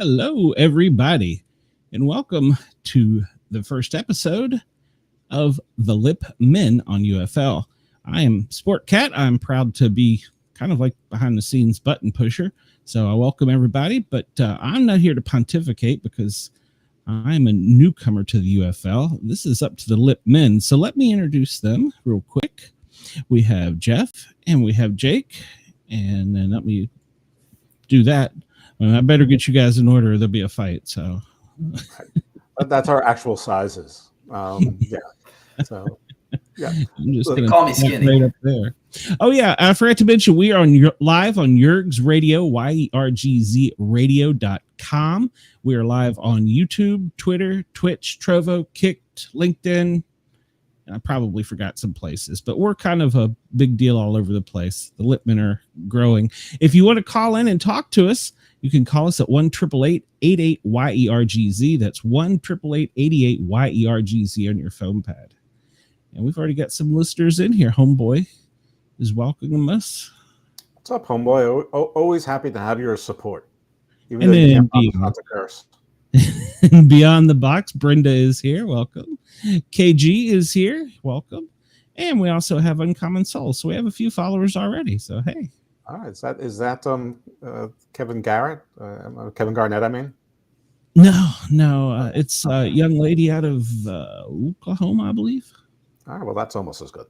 Hello, everybody, and welcome to the first episode of the Lipp Men on UFL. I am Sportcat. I'm proud to be kind of like behind the scenes button pusher. So I welcome everybody, but I'm not here to pontificate because I'm a newcomer to the UFL. This is up to the Lipp Men. So let me introduce them real quick. We have Jeff and we have Jake, and then let me do that. I better get you guys in order. There'll be a fight. So that's our actual sizes. Yeah. So yeah. I'm just gonna call me skinny right up there. Oh yeah, I forgot to mention we are live on Yergz Radio, YERGZradio.com. We are live on YouTube, Twitter, Twitch, Trovo, Kicked, LinkedIn. I probably forgot some places, but we're kind of a big deal all over the place. The Lipp Men are growing. If you want to call in and talk to us, you can call us at 1-888-88-YERGZ. That's 1-888-88-YERGZ on your phone pad. And we've already got some listeners in here. Homeboy is welcoming us. What's up, homeboy? Always happy to have your support. Even though you can't not to curse. Beyond the box, Brenda is here. Welcome. KG is here. Welcome. And we also have Uncommon Soul. So we have a few followers already. So hey. All right. Is that Kevin Garrett? Kevin Garnett, I mean? No. It's a young lady out of Oklahoma, I believe. All right. Well, that's almost as good.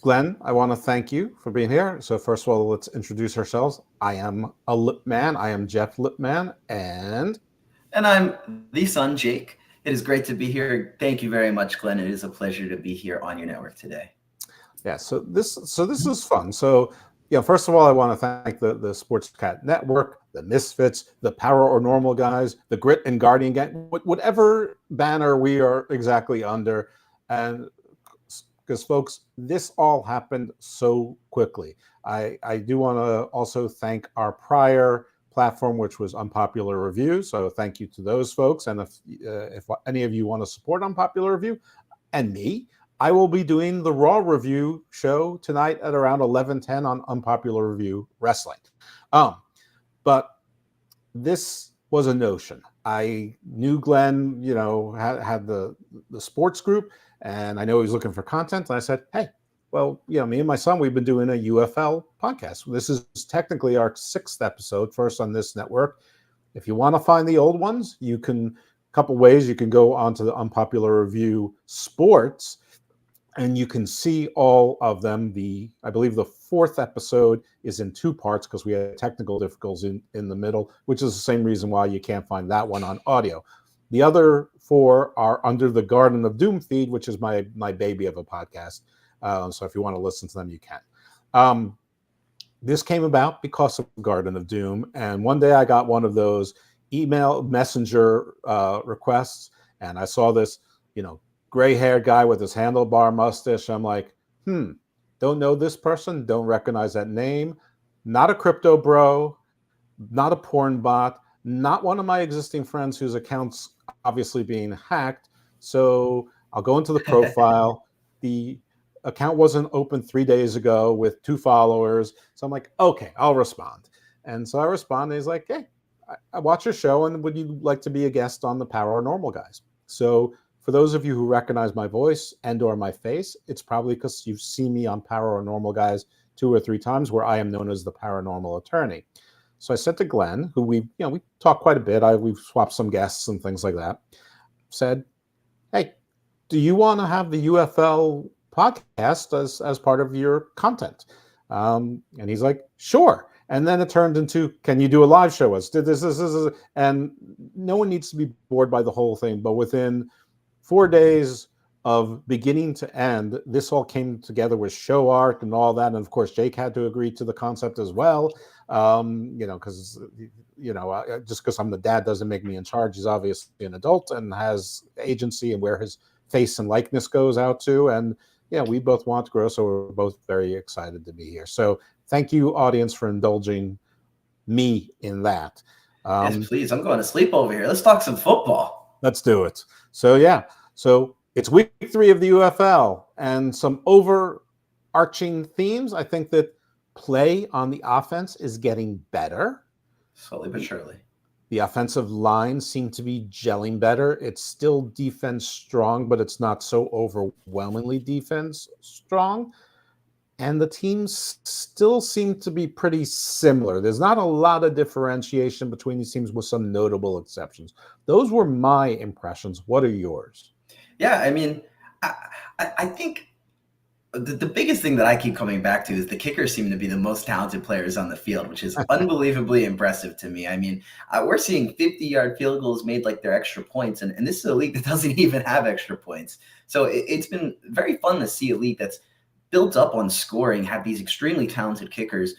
Glenn, I want to thank you for being here. So first of all, let's introduce ourselves. I am a Lipp Man. I am Jeff Lipp Man. And I'm the son, Jake. It is great to be here. Thank you very much, Glenn. It is a pleasure to be here on your network today. Yeah. So this is fun. So first of all, I want to thank the Sportscat Network, the Misfits, the Power or Normal guys, the Grit and Guardian gang, whatever banner we are exactly under. And because, folks, this all happened so quickly. I do want to also thank our prior platform, which was Unpopular Review. So thank you to those folks. And if any of you want to support Unpopular Review and me, I will be doing the Raw review show tonight at around 11:10 on Unpopular Review Wrestling. But this was a notion. I knew Glenn, had the sports group, and I know he was looking for content. And I said, hey, well, me and my son, we've been doing a UFL podcast. This is technically our 6th episode, first on this network. If you want to find the old ones, you can, a couple ways, you can go onto the Unpopular Review Sports, and you can see all of them. I believe the 4th episode is in 2 parts because we had technical difficulties in the middle, which is the same reason why you can't find that one on audio. The other 4 are under the Garden of Doom feed, which is my baby of a podcast. So if you want to listen to them, you can. This came about because of Garden of Doom. And one day I got one of those email messenger requests, and I saw this, gray-haired guy with his handlebar mustache. I'm like, don't know this person, don't recognize that name. Not a crypto bro, not a porn bot, not one of my existing friends whose account's obviously being hacked. So I'll go into the profile. The account wasn't open 3 days ago with 2 followers. So I'm like, okay, I'll respond. And so I respond, and he's like, hey, I watch your show, and would you like to be a guest on the Power Normal Guys? So for those of you who recognize my voice and or my face, it's probably because you've seen me on Power Normal Guys 2 or 3 times where I am known as the paranormal attorney. So I said to Glenn, who we talked quite a bit. We've swapped some guests and things like that. Said, hey, do you want to have the UFL podcast as part of your content? And he's like, sure. And then it turned into, can you do a live show? This, and no one needs to be bored by the whole thing. But within 4 days of beginning to end, this all came together with show art and all that. And of course, Jake had to agree to the concept as well. Because, just because I'm the dad doesn't make me in charge. He's obviously an adult and has agency and where his face and likeness goes out to. And we both want to grow. So we're both very excited to be here. So thank you, audience, for indulging me in that. Yes, please. I'm going to sleep over here. Let's talk some football. Let's do it. So it's week 3 of the UFL, and some overarching themes. I think that play on the offense is getting better. Slowly but surely. The offensive line seemed to be gelling better. It's still defense strong, but it's not so overwhelmingly defense strong. And the teams still seem to be pretty similar. There's not a lot of differentiation between these teams with some notable exceptions. Those were my impressions. What are yours? Yeah, I mean, I think the biggest thing that I keep coming back to is the kickers seem to be the most talented players on the field, which is unbelievably impressive to me. I mean, we're seeing 50-yard field goals made like they're extra points, and this is a league that doesn't even have extra points. So it's been very fun to see a league that's built up on scoring, have these extremely talented kickers.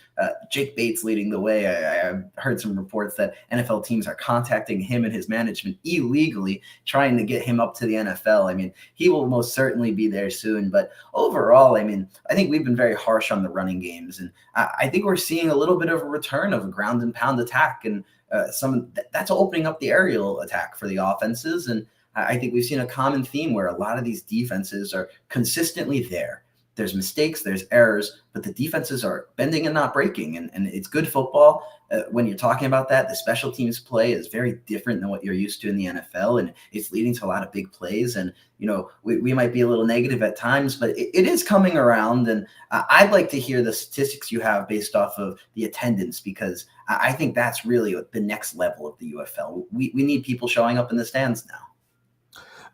Jake Bates leading the way. I heard some reports that NFL teams are contacting him and his management illegally, trying to get him up to the NFL. I mean, he will most certainly be there soon. But overall, I mean, I think we've been very harsh on the running games. And I think we're seeing a little bit of a return of a ground and pound attack. And that's opening up the aerial attack for the offenses. And I think we've seen a common theme where a lot of these defenses are consistently there. There's mistakes, there's errors, but the defenses are bending and not breaking. And it's good football. When you're talking about that, the special teams play is very different than what you're used to in the NFL. And it's leading to a lot of big plays. And, you know, we might be a little negative at times, but it is coming around. And I'd like to hear the statistics you have based off of the attendance, because I think that's really the next level of the UFL. We need people showing up in the stands now.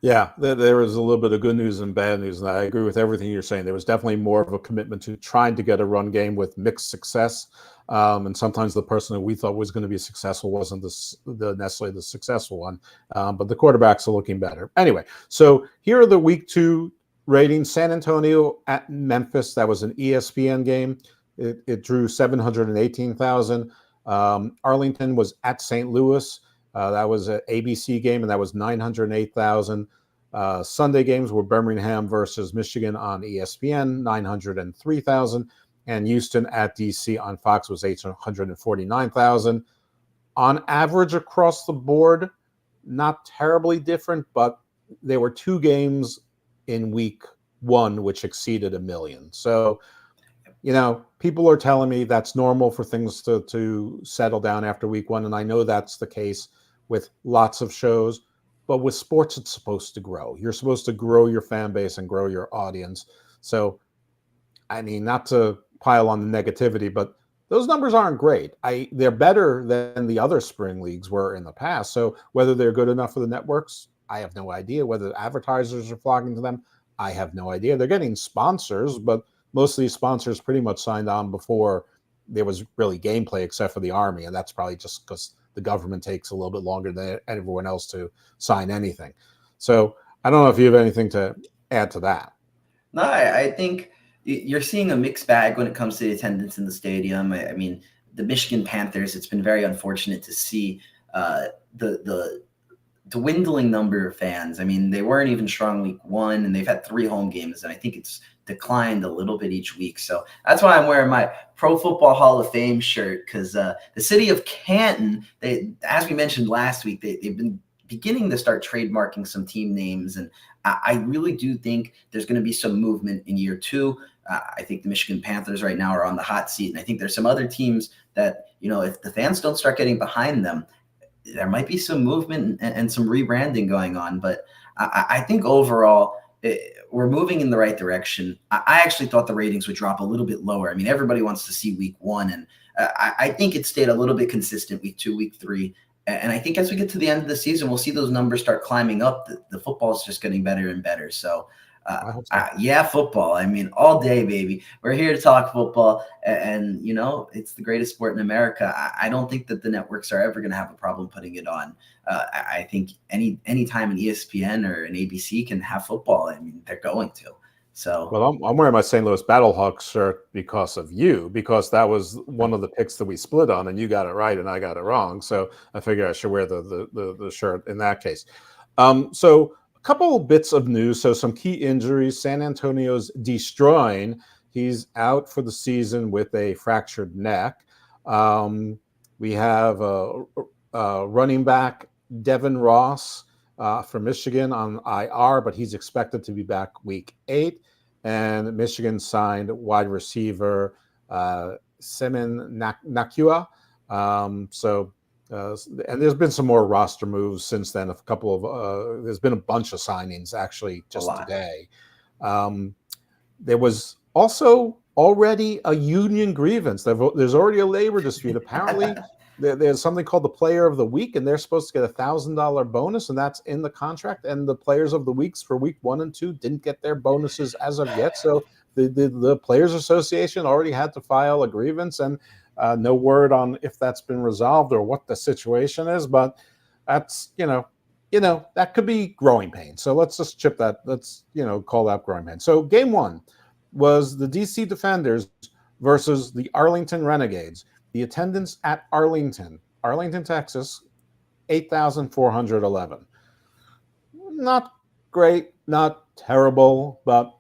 Yeah, there was a little bit of good news and bad news, and I agree with everything you're saying. There was definitely more of a commitment to trying to get a run game with mixed success, and sometimes the person that we thought was going to be successful wasn't necessarily the successful one, but the quarterbacks are looking better. Anyway, so here are the Week 2 ratings. San Antonio at Memphis, that was an ESPN game. It drew 718,000. Arlington was at St. Louis. That was an ABC game, and that was 908,000. Sunday games were Birmingham versus Michigan on ESPN, 903,000. And Houston at DC on Fox was 849,000. On average across the board, not terribly different, but there were 2 games in Week 1 which exceeded 1 million. So, you know, people are telling me that's normal for things to settle down after Week 1, and I know that's the case with lots of shows, but with sports, it's supposed to grow. You're supposed to grow your fan base and grow your audience. So, I mean, not to pile on the negativity, but those numbers aren't great. They're better than the other spring leagues were in the past. So whether they're good enough for the networks, I have no idea. Whether the advertisers are flocking to them, I have no idea. They're getting sponsors, but most of these sponsors pretty much signed on before there was really gameplay, except for the Army, and that's probably just because the government takes a little bit longer than everyone else to sign anything. So I don't know if you have anything to add to that. No, I think you're seeing a mixed bag when it comes to the attendance in the stadium. I mean, the Michigan Panthers, it's been very unfortunate to see the dwindling number of fans. I mean, they weren't even strong Week 1, and they've had 3 home games, and I think it's declined a little bit each week. So that's why I'm wearing my Pro Football Hall of Fame shirt, because the city of Canton, as we mentioned last week, they've been beginning to start trademarking some team names, and I really do think there's going to be some movement in year 2. I think the Michigan Panthers right now are on the hot seat, and I think there's some other teams that, you know, if the fans don't start getting behind them, there might be some movement and some rebranding going on. But I think overall, we're moving in the right direction. I actually thought the ratings would drop a little bit lower. I mean, everybody wants to see Week 1, and I think it stayed a little bit consistent Week 2, Week 3. And I think as we get to the end of the season, we'll see those numbers start climbing up. The football is just getting better and better. So, yeah, football. I mean, all day, baby. We're here to talk football, and you know, it's the greatest sport in America. I don't think that the networks are ever going to have a problem putting it on. I think any time an ESPN or an ABC can have football, I mean, they're going to. So, well, I'm wearing my St. Louis Battlehawks shirt because of you, because that was one of the picks that we split on, and you got it right and I got it wrong. So I figured I should wear the shirt in that case. So a couple of bits of news. So some key injuries. San Antonio's Destroying. He's out for the season with a fractured neck. We have running back Devin Ross from Michigan on IR, but he's expected to be back Week 8. And Michigan signed wide receiver Semen Nakua. So And there's been some more roster moves since then. There's been a bunch of signings actually just today. There was also already a union grievance. There's already a labor dispute. Apparently, there's something called the Player of the Week, and they're supposed to get $1,000 bonus, and that's in the contract. And the Players of the Weeks for week 1 and 2 didn't get their bonuses as of yet. So the Players Association already had to file a grievance, and no word on if that's been resolved or what the situation is. But that's that could be growing pain. So let's just chip that. Let's call that growing pain. So game 1 was the DC Defenders versus the Arlington Renegades. The attendance at Arlington, Texas, 8,411. Not great, not terrible, but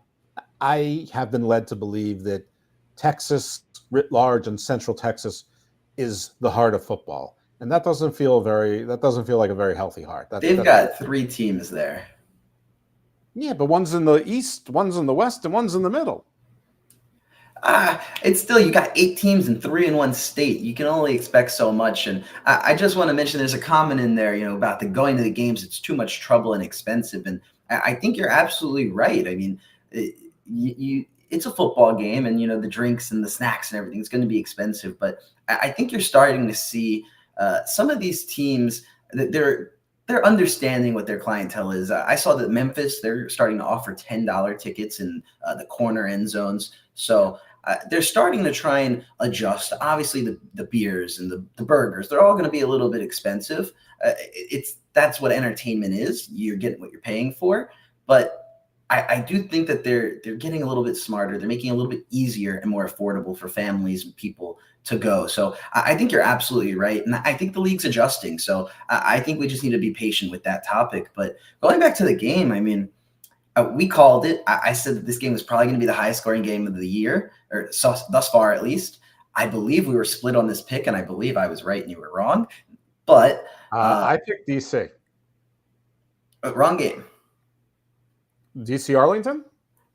I have been led to believe that Texas writ large and Central Texas is the heart of football. And that doesn't feel like a very healthy heart. They've got 3 teams there. Yeah, but one's in the east, one's in the west, and one's in the middle. It's still, you got 8 teams and 3 in one state. You can only expect so much. And I just want to mention there's a comment in there, about the going to the games. It's too much trouble and expensive. And I think you're absolutely right. I mean, it's a football game, and the drinks and the snacks and everything is going to be expensive. But I think you're starting to see some of these teams that they're understanding what their clientele is. I saw that Memphis, they're starting to offer $10 tickets in the corner end zones. So they're starting to try and adjust. Obviously, the beers and the burgers, they're all going to be a little bit expensive. That's what entertainment is. You're getting what you're paying for. But I do think that they're getting a little bit smarter. They're making it a little bit easier and more affordable for families and people to go. So I think you're absolutely right. And I think the league's adjusting. So I think we just need to be patient with that topic. But going back to the game, I mean, we called it. I said that this game was probably going to be the highest scoring game of the year, or thus far at least. I believe we were split on this pick, and I believe I was right and you were wrong. But I picked DC. Wrong game. DC Arlington?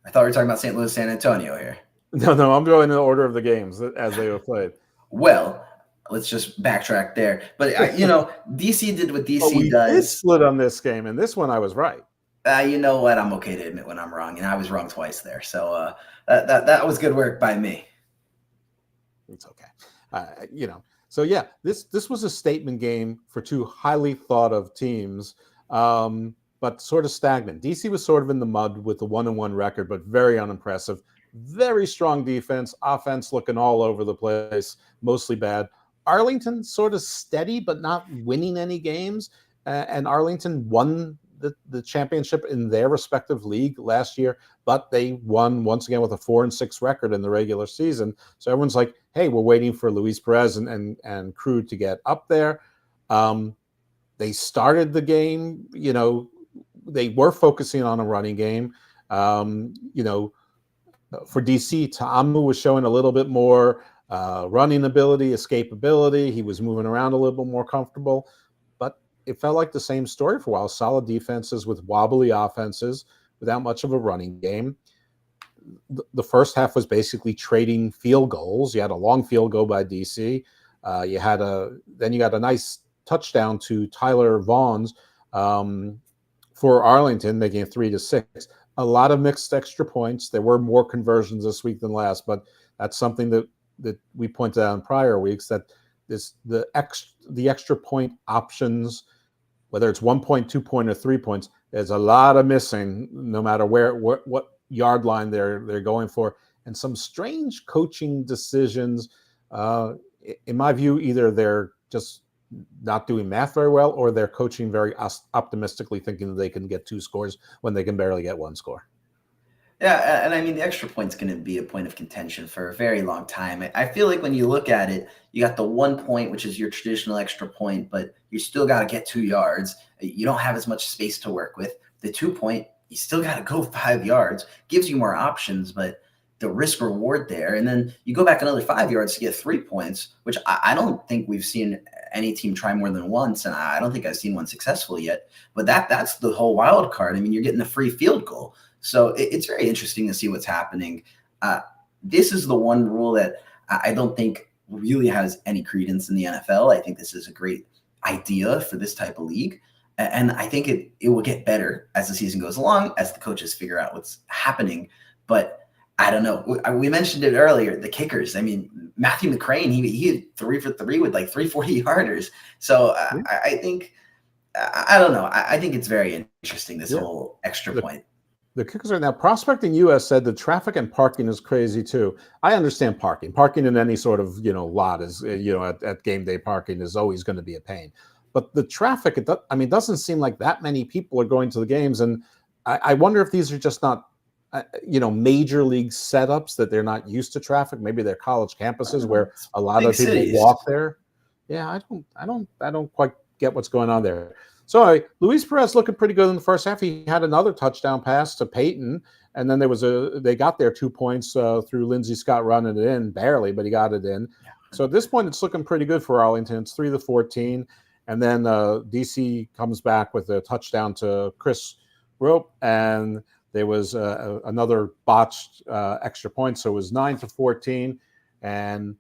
I thought we were talking about St. Louis, San Antonio here. No, I'm going in the order of the games as they were played. Well, let's just backtrack there. But, DC did what DC does. We split on this game, and this one I was right. You know what? I'm okay to admit when I'm wrong, and I was wrong twice there. So that was good work by me. It's okay. So yeah, this was a statement game for 2 highly thought of teams, but sort of stagnant. DC was sort of in the mud with the 1-1 record, but very unimpressive. Very strong defense, offense looking all over the place, mostly bad. Arlington sort of steady, but not winning any games. And Arlington won the championship in their respective league last year, but they won once again with a 4-6 record in the regular season. So everyone's like, hey, we're waiting for Luis Perez and crew to get up there. They started the game, they were focusing on a running game. For DC, Ta'amu was showing a little bit more running ability, escapability. He was moving around a little bit more comfortable. But it felt like the same story for a while. Solid defenses with wobbly offenses without much of a running game. The first half was basically trading field goals. You had a long field goal by DC. Then you got a nice touchdown to Tyler Vaughn's for Arlington, making it 3-6. A lot of mixed extra points. There were more conversions this week than last, but that's something that we pointed out in prior weeks, that the extra point options, whether it's 1 point, 2 point, or 3 points, there's a lot of missing, no matter what yard line they're going for, and some strange coaching decisions. In my view, either they're just not doing math very well, or they're coaching very optimistically, thinking that they can get 2 scores when they can barely get 1 score. Yeah, and I mean, the extra point's going to be a point of contention for a very long time. I feel like when you look at it, you got the 1 point, which is your traditional extra point, but you still got to get 2 yards. You don't have as much space to work with. The 2 point, you still got to go 5 yards. Gives you more options, but the risk reward there. And then you go back another 5 yards to get 3 points, which I don't think we've seen any team try more than once. And I don't think I've seen one successful yet, but that's the whole wild card. I mean, you're getting a free field goal. So it's very interesting to see what's happening. This is the one rule that I don't think really has any credence in the NFL. I think this is a great idea for this type of league. And I think it will get better as the season goes along, as the coaches figure out what's happening. But I don't know. We mentioned it earlier, the kickers. I mean, Matthew McCrane, he had 3 for 3 with like 340 yarders. So I think, I don't know. I think it's very interesting, this whole extra point. The kickers are now Prospecting US said the traffic and parking is crazy too. I understand parking in any sort of, lot is, at game day parking is always going to be a pain. But the traffic, it doesn't seem like that many people are going to the games. And I wonder if these are just not, major league setups, that they're not used to traffic. Maybe they're college campuses where a lot of people walk there. Yeah, I don't quite get what's going on there. So Luis Perez looking pretty good in the first half. He had another touchdown pass to Peyton, and then they got their 2 points through Lindsey Scott running it in, barely, but he got it in. Yeah. So at this point, it's looking pretty good for Arlington. It's 3-14, and then DC comes back with a touchdown to Chris Rope, and there was another botched extra point, so it was 9-14, and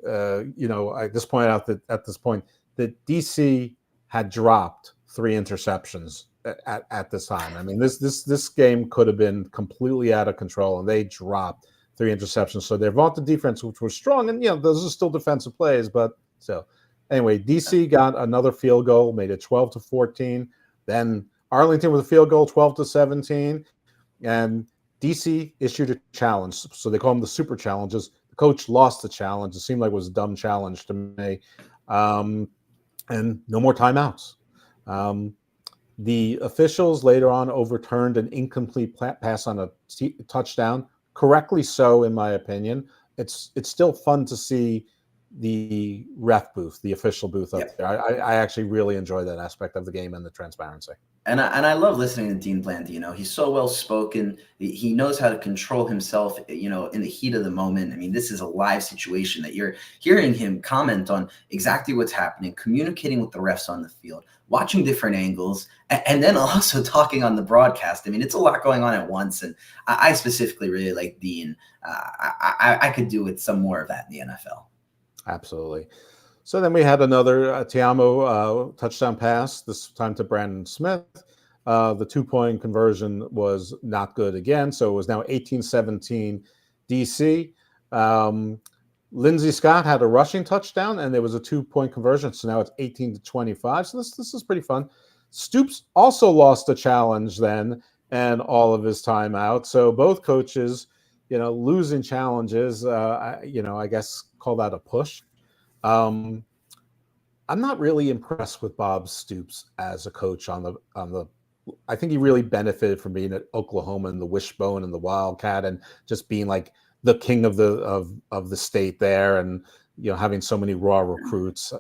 I just point out that at this point that DC had dropped 3 interceptions at this time. I mean, this game could have been completely out of control, and they dropped 3 interceptions. So their vaunted defense, which was strong, and those are still defensive plays, but so anyway, DC got another field goal, made it 12-14. Then Arlington with a field goal, 12-17, and DC issued a challenge. So they call them the super challenges. The coach lost the challenge. It seemed like it was a dumb challenge to me, and no more timeouts. The officials later on overturned an incomplete pass on a touchdown, correctly so, in my opinion. It's still fun to see the ref booth, the official booth up there. I actually really enjoy that aspect of the game and the transparency. And I love listening to Dean Blanty. He's so well spoken. He knows how to control himself, in the heat of the moment. I mean, this is a live situation that you're hearing him comment on exactly what's happening, communicating with the refs on the field, watching different angles, and then also talking on the broadcast. I mean, it's a lot going on at once. And I specifically really like Dean. I could do with some more of that in the NFL. Absolutely. So then we had another Tiamo touchdown pass, this time to Brandon Smith. The 2-point conversion was not good again, so it was now 18-17 DC. Lindsey Scott had a rushing touchdown, and there was a 2-point conversion, so now it's 18-25. So this is pretty fun. Stoops also lost a challenge then, and all of his time out. So both coaches, losing challenges, I guess call that a push. I'm not really impressed with Bob Stoops as a coach on the. I think he really benefited from being at Oklahoma and the Wishbone and the Wildcat, and just being like the king of the state there, and having so many raw recruits.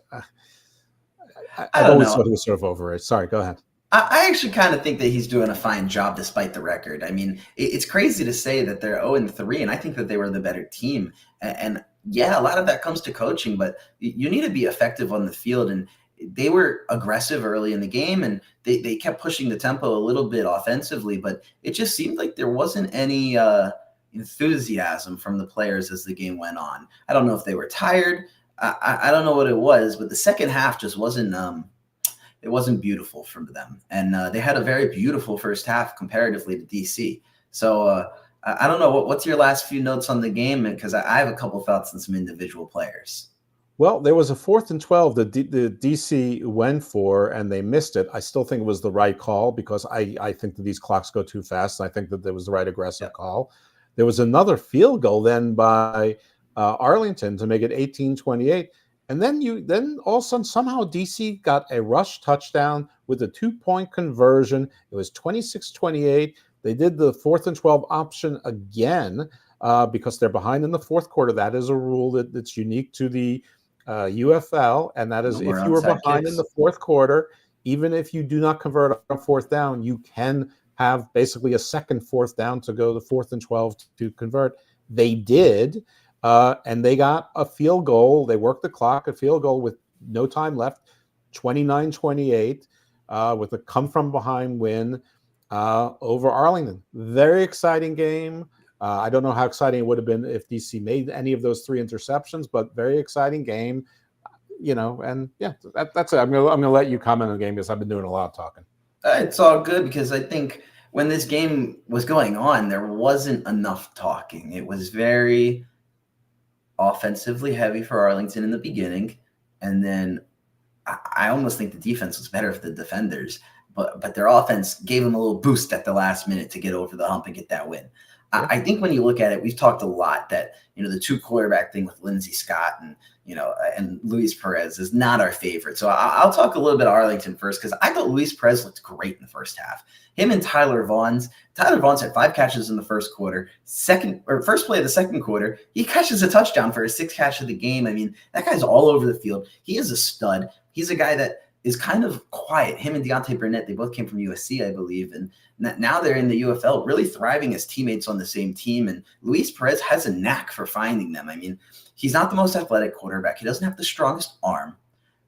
I've always thought he was sort of over it. Sorry, go ahead. I actually kind of think that he's doing a fine job despite the record. I mean, it's crazy to say that they're 0-3, and I think that they were the better team. And yeah, a lot of that comes to coaching, but you need to be effective on the field. And they were aggressive early in the game, and they kept pushing the tempo a little bit offensively, but it just seemed like there wasn't any enthusiasm from the players as the game went on. I don't know if they were tired. I don't know what it was, but the second half just wasn't it wasn't beautiful for them. And they had a very beautiful first half comparatively to DC. So I don't know. What's your last few notes on the game? Because I have a couple thoughts on some individual players. Well, there was a 4th and 12 that the DC went for, and they missed it. I still think it was the right call, because I think that these clocks go too fast, and I think that there was the right aggressive call. There was another field goal then by Arlington to make it 18-28. And then all of a sudden, somehow DC got a rush touchdown with a 2-point conversion. It was 26-28. They did the 4th and 12 option again because they're behind in the fourth quarter. That is a rule that's unique to the UFL, and that is if you were behind in the fourth quarter, even if you do not convert on 4th down, you can have basically a second 4th down to go to 4th and 12 to convert. They did. And they got a field goal. They worked the clock, a field goal with no time left, 29-28, with a come-from-behind win over Arlington. Very exciting game. I don't know how exciting it would have been if DC made any of those 3 interceptions, but very exciting game. and yeah, that's it. I'm gonna let you comment on the game because I've been doing a lot of talking. It's all good because I think when this game was going on, there wasn't enough talking. It was very offensively heavy for Arlington in the beginning, and then I almost think the defense was better for the defenders, but their offense gave them a little boost at the last minute to get over the hump and get that win. Yeah. I think when you look at it, we've talked a lot that, the 2 quarterback thing with Lindsey Scott and Luis Perez is not our favorite. So I'll talk a little bit of Arlington first because I thought Luis Perez looked great in the first half. Him and Tyler Vaughn's had 5 catches in the first quarter. First play of the second quarter, he catches a touchdown for his 6th catch of the game. I mean, that guy's all over the field. He is a stud. He's a guy that is kind of quiet. Him and Deontay Burnett, they both came from USC, I believe. And now they're in the UFL, really thriving as teammates on the same team. And Luis Perez has a knack for finding them. I mean, he's not the most athletic quarterback. He doesn't have the strongest arm,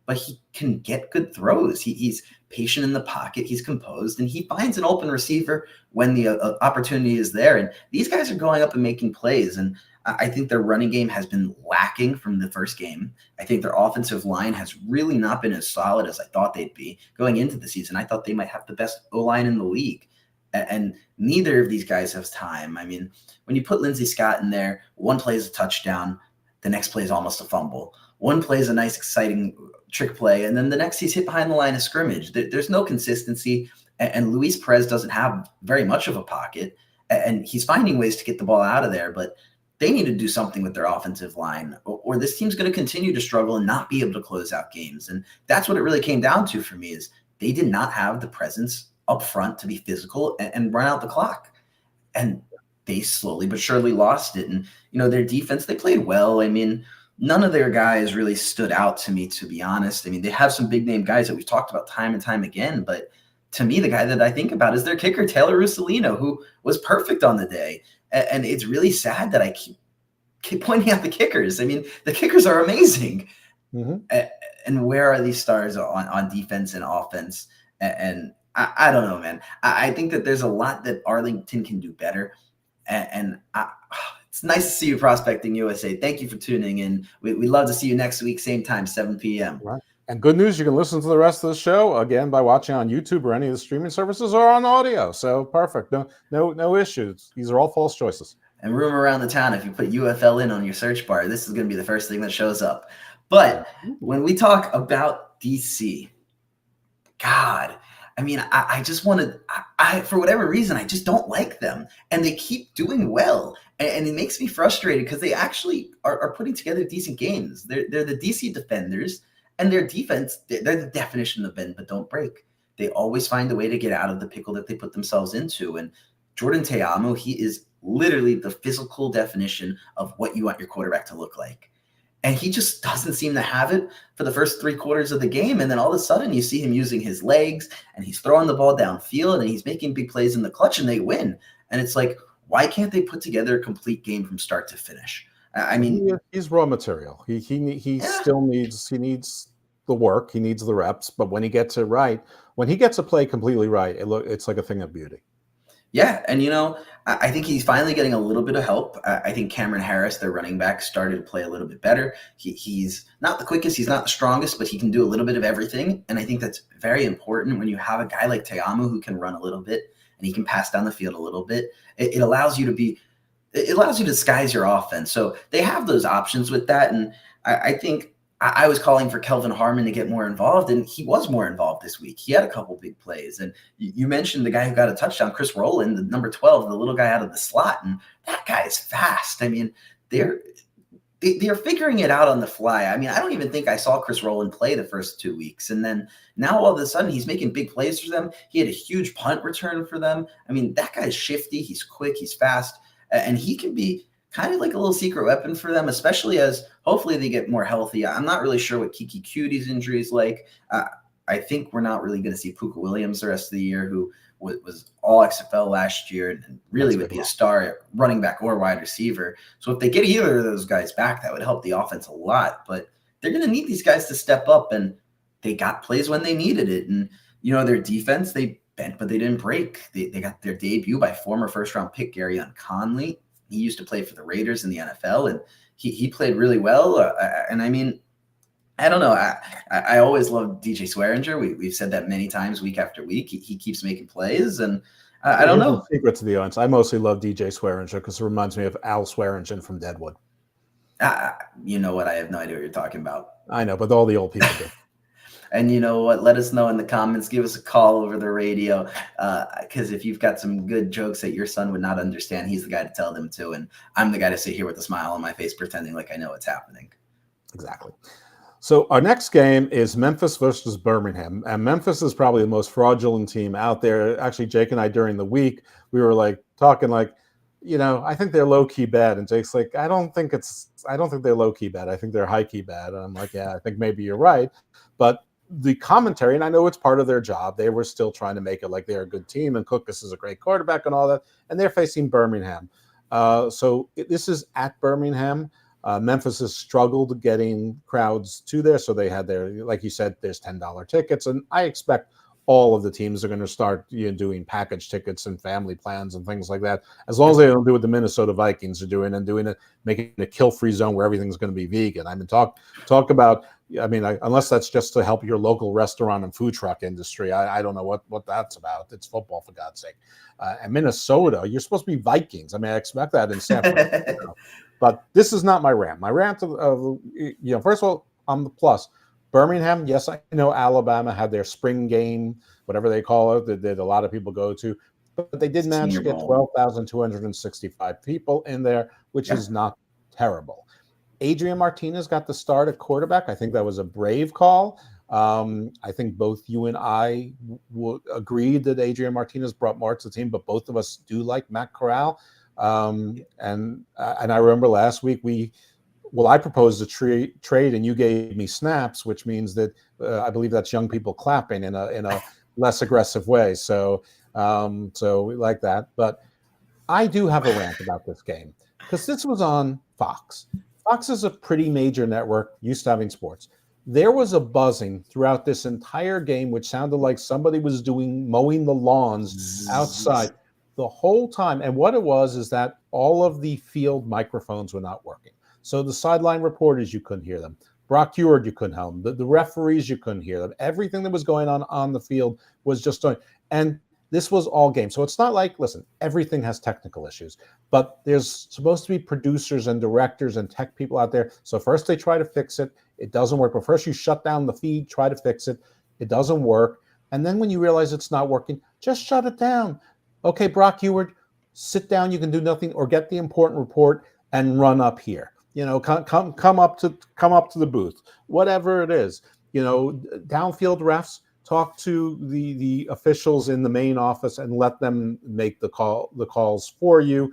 but he can get good throws. He's patient in the pocket. He's composed, and he finds an open receiver when the opportunity is there. And these guys are going up and making plays. And I think their running game has been lacking from the first game. I think their offensive line has really not been as solid as I thought they'd be going into the season. I thought they might have the best O-line in the league. And neither of these guys has time. I mean, when you put Lindsey Scott in there, one play is a touchdown, the next play is almost a fumble. One play is a nice, exciting trick play, and then the next he's hit behind the line of scrimmage. There's no consistency, and Luis Perez doesn't have very much of a pocket, and he's finding ways to get the ball out of there, but they need to do something with their offensive line, or this team's going to continue to struggle and not be able to close out games. And that's what it really came down to for me is they did not have the presence up front to be physical and run out the clock. And they slowly but surely lost it. And, their defense, they played well. I mean, none of their guys really stood out to me, to be honest. I mean, they have some big name guys that we've talked about time and time again, but to me, the guy that I think about is their kicker, Taylor Russolino, who was perfect on the day. And it's really sad that I keep pointing out the kickers. I mean, the kickers are amazing. Mm-hmm. And where are these stars on defense and offense? And I don't know, man. I think that there's a lot that Arlington can do better. And it's nice to see you prospecting USA. Thank you for tuning in. We'd love to see you next week, same time, 7 p.m. Right. And good news, you can listen to the rest of the show, again, by watching on YouTube or any of the streaming services or on audio. So perfect. No issues. These are all false choices. And rumor around the town, if you put UFL in on your search bar, this is going to be the first thing that shows up. But when we talk about DC, God, I mean, I just want to, for whatever reason, I just don't like them. And they keep doing well. And it makes me frustrated because they actually are putting together decent games. They're the DC Defenders. And their defense, they're the definition of bend but don't break. They always find a way to get out of the pickle that they put themselves into. And Jordan Te'amu, he is literally the physical definition of what you want your quarterback to look like. And he just doesn't seem to have it for the first 3 quarters of the game. And then all of a sudden you see him using his legs and he's throwing the ball downfield and he's making big plays in the clutch and they win. And it's like, why can't they put together a complete game from start to finish? I mean, he's raw material. He still needs the work. He needs the reps. But when he gets it right, when he gets a play completely right, it's like a thing of beauty. Yeah, and I think he's finally getting a little bit of help. I think Cameron Harris, their running back, started to play a little bit better. He's not the quickest, he's not the strongest, but he can do a little bit of everything. And I think that's very important when you have a guy like Te'amu who can run a little bit and he can pass down the field a little bit. It allows you to disguise your offense. So they have those options with that. And I think I was calling for Kelvin Harmon to get more involved, and he was more involved this week. He had a couple big plays. And you mentioned the guy who got a touchdown, Chris Rowland, the number 12, the little guy out of the slot. And that guy is fast. I mean, they're figuring it out on the fly. I mean, I don't even think I saw Chris Rowland play the first 2 weeks. And then now all of a sudden he's making big plays for them. He had a huge punt return for them. I mean, that guy's shifty. He's quick. He's fast. And he can be kind of like a little secret weapon for them, especially as hopefully they get more healthy. I'm not really sure what Kiki Cutie's injury is like. I think we're not really going to see Puka Williams the rest of the year, who was all XFL last year and really would be a star running back or wide receiver. So if they get either of those guys back, that would help the offense a lot. But they're going to need these guys to step up, and they got plays when they needed it. And, their defense, they bent, but they didn't break. They got their debut by former first-round pick Garyon Conley. He used to play for the Raiders in the NFL, and he played really well. And I mean, I don't know. I always loved DJ Swearinger. We've said that many times, week after week. He keeps making plays, and I don't know. Secret to the audience. I mostly love DJ Swearinger because it reminds me of Al Swearingen from Deadwood. You know what? I have no idea what you're talking about. I know, but all the old people do. And you know what? Let us know in the comments. Give us a call over the radio, because if you've got some good jokes that your son would not understand, he's the guy to tell them to. And I'm the guy to sit here with a smile on my face pretending like I know what's happening. Exactly. So our next game is Memphis versus Birmingham. And Memphis is probably the most fraudulent team out there. Actually, Jake and I, during the week, we were like talking like, I think they're low-key bad. And Jake's like, I don't think they're low-key bad. I think they're high-key bad. And I'm like, yeah, I think maybe you're right. But the commentary, and I know it's part of their job, they were still trying to make it like they're a good team, and Cookus is a great quarterback and all that, and they're facing Birmingham. So this is at Birmingham. Memphis has struggled getting crowds to there, so they had their, like you said, there's $10 tickets, and I expect all of the teams are going to start doing package tickets and family plans and things like that, as long as they don't do what the Minnesota Vikings are doing and doing it, making a kill-free zone where everything's going to be vegan. I mean, talk about, unless that's just to help your local restaurant and food truck industry, I don't know what that's about. It's football, for God's sake. And Minnesota, you're supposed to be Vikings. I mean, I expect that in San Francisco. But this is not my rant. My rant first of all, on the plus, Birmingham, yes, I know Alabama had their spring game, whatever they call it, that a lot of people go to, but they did manage to get 12,265 people in there, which is not terrible. Adrian Martinez got the start at quarterback. I think that was a brave call. I think both you and I agreed that Adrian Martinez brought more to the team, but both of us do like Matt Corral. And I remember last week I proposed a trade and you gave me snaps, which means that I believe that's young people clapping in a less aggressive way. So we like that. But I do have a rant about this game because this was on Fox. Fox is a pretty major network used to having sports. There was a buzzing throughout this entire game, which sounded like somebody was mowing the lawns outside the whole time. And what it was is that all of the field microphones were not working. So the sideline reporters, you couldn't hear them. Brock Eward, you couldn't hear them. The referees, you couldn't hear them. Everything that was going on the field was just going. And this was all game. So it's not like, listen, everything has technical issues. But there's supposed to be producers and directors and tech people out there. So first they try to fix it. It doesn't work. But first you shut down the feed, try to fix it. It doesn't work. And then when you realize it's not working, just shut it down. Okay, Brock Eward, sit down. You can do nothing, or get the important report and run up here. Come up to the booth, whatever it is. Downfield refs, talk to the officials in the main office and let them make the calls for you.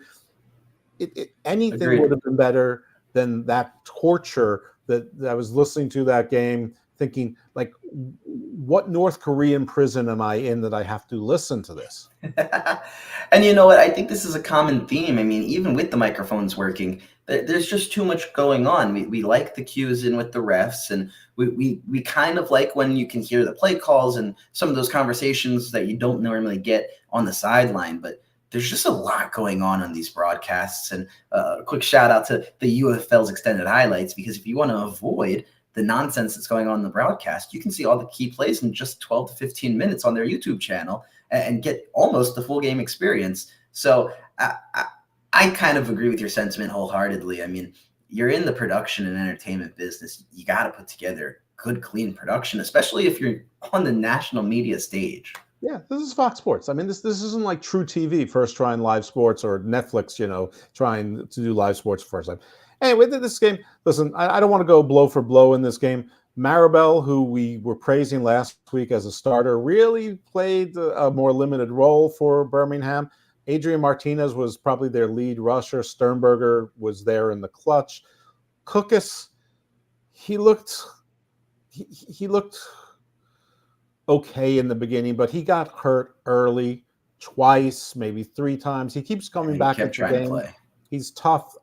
Anything Agreed. would have been better than that torture that I was listening to that game, thinking like, what North Korean prison am I in that I have to listen to this? And you know what? I think this is a common theme. I mean, even with the microphones working, there's just too much going on. We like the cues in with the refs, and we kind of like when you can hear the play calls and some of those conversations that you don't normally get on the sideline. But there's just a lot going on these broadcasts. And a quick shout out to the UFL's extended highlights, because if you want to avoid the nonsense that's going on in the broadcast, you can see all the key plays in just 12 to 15 minutes on their YouTube channel and get almost the full game experience. So I kind of agree with your sentiment wholeheartedly. I mean, you're in the production and entertainment business. You got to put together good, clean production, especially if you're on the national media stage. Yeah, this is Fox Sports. I mean, this isn't like True TV first trying live sports, or Netflix, trying to do live sports first time. Anyway, this game, listen, I don't want to go blow for blow in this game. Maribel, who we were praising last week as a starter, really played a more limited role for Birmingham. Adrian Martinez was probably their lead rusher. Sternberger was there in the clutch. Cookus, he looked okay in the beginning, but he got hurt early twice, maybe 3 times. He keeps coming back into the game. He's tough.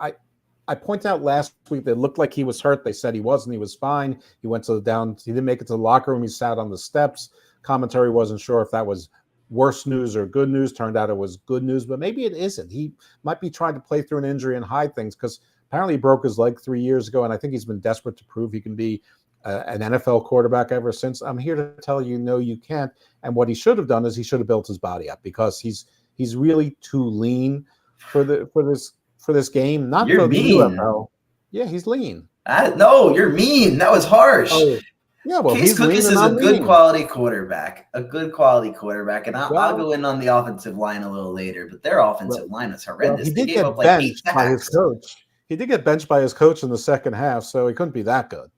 I pointed out last week that it looked like he was hurt. They said he wasn't. He was fine. He went to he didn't make it to the locker room. He sat on the steps. Commentary wasn't sure if that was worse news or good news. Turned out it was good news, but maybe it isn't. He might be trying to play through an injury and hide things, because apparently he broke his leg 3 years ago, and I think he's been desperate to prove he can be an NFL quarterback ever since. I'm here to tell you, no, you can't. And what he should have done is he should have built his body up, because he's really too lean for this game. Not You're for the mean. UFL. Yeah, he's lean. No, you're mean. That was harsh. Oh, yeah, well, Case he's lean Cookus and is a I'm good lean. quality quarterback. And I'll Well, go in on the offensive line a little later, but their offensive line was horrendous. he They did gave get up like 8 benched by his sacks. coach. He did get benched by his coach in the second half, so he couldn't be that good.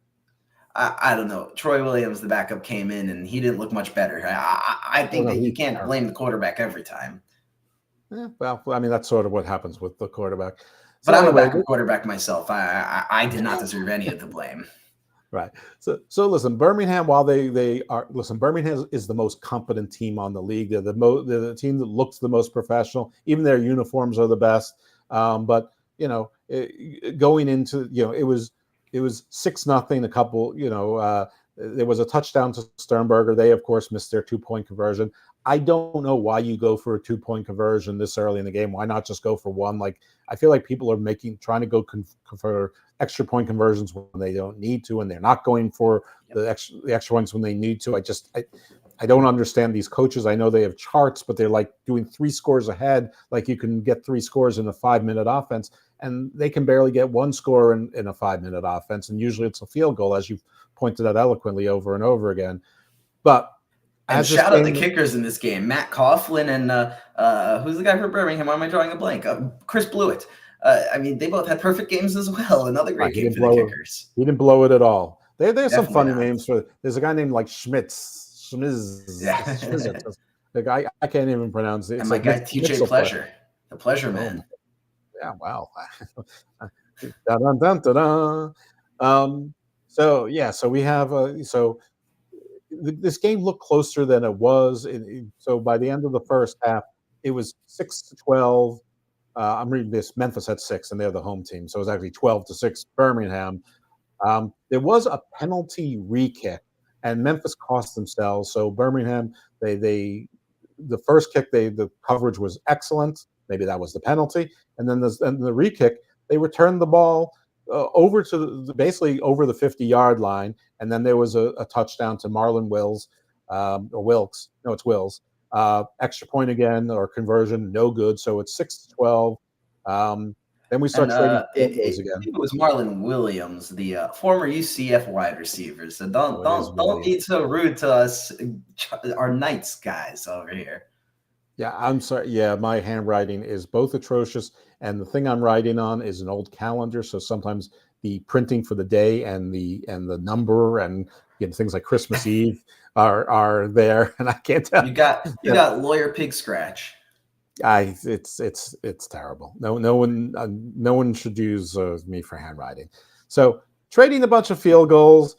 I don't know. Troy Williams, the backup, came in and he didn't look much better. I think that you can't blame the quarterback every time. Yeah, well, I mean, that's sort of what happens with the quarterback. But I'm a backup quarterback myself. I did not deserve any of the blame. Right. So listen, Birmingham, while Birmingham is the most competent team on the league. They're the team that looks the most professional. Even their uniforms are the best. But going into it was 6-0. A couple, there was a touchdown to Sternberger. They of course missed their 2-point conversion. I don't know why you go for a 2-point conversion this early in the game. Why not just go for one? Like, I feel like people are trying to go for extra point conversions when they don't need to, and they're not going for the extra ones when they need to. I don't understand these coaches. I know they have charts, but they're like doing 3 scores ahead. Like, you can get 3 scores in a 5-minute offense, and they can barely get 1 score in a 5-minute offense. And usually it's a field goal, as you've pointed out eloquently over and over again. But and shout out the kickers in this game, Matt Coughlin and who's the guy for Birmingham? Why am I drawing a blank? Chris Blewett. I mean, they both had perfect games as well. Another great game for the kickers. He didn't blow it at all. They have some funny names for. There's a guy named like Schmitz. The guy I can't even pronounce it. It's and my guy TJ Pleasure, the Pleasure Man. Yeah, wow. Dun, dun, dun, dun. So we have this game looked closer than it was. So by the end of the first half, it was 6-12. I'm reading this. Memphis had 6, and they're the home team, so it was actually 12-6 Birmingham. There was a penalty re-kick, and Memphis cost themselves. So Birmingham, the first kick, the coverage was excellent. Maybe that was the penalty, and then the re-kick, they returned the ball over to basically over the 50-yard line, and then there was a touchdown to Marlon Wills or Wilkes. No, it's Wills. Extra point again, or conversion, no good. So it's 6-12. Then we start trading again. It was Marlon Williams, the former UCF wide receiver. So don't be so rude to us, our Knights guys over here. Yeah, I'm sorry. Yeah, my handwriting is both atrocious, and the thing I'm writing on is an old calendar. So sometimes the printing for the day and the number and things like Christmas Eve are there, and I can't tell. You got lawyer pig scratch. It's terrible. No one should use me for handwriting. So trading a bunch of field goals.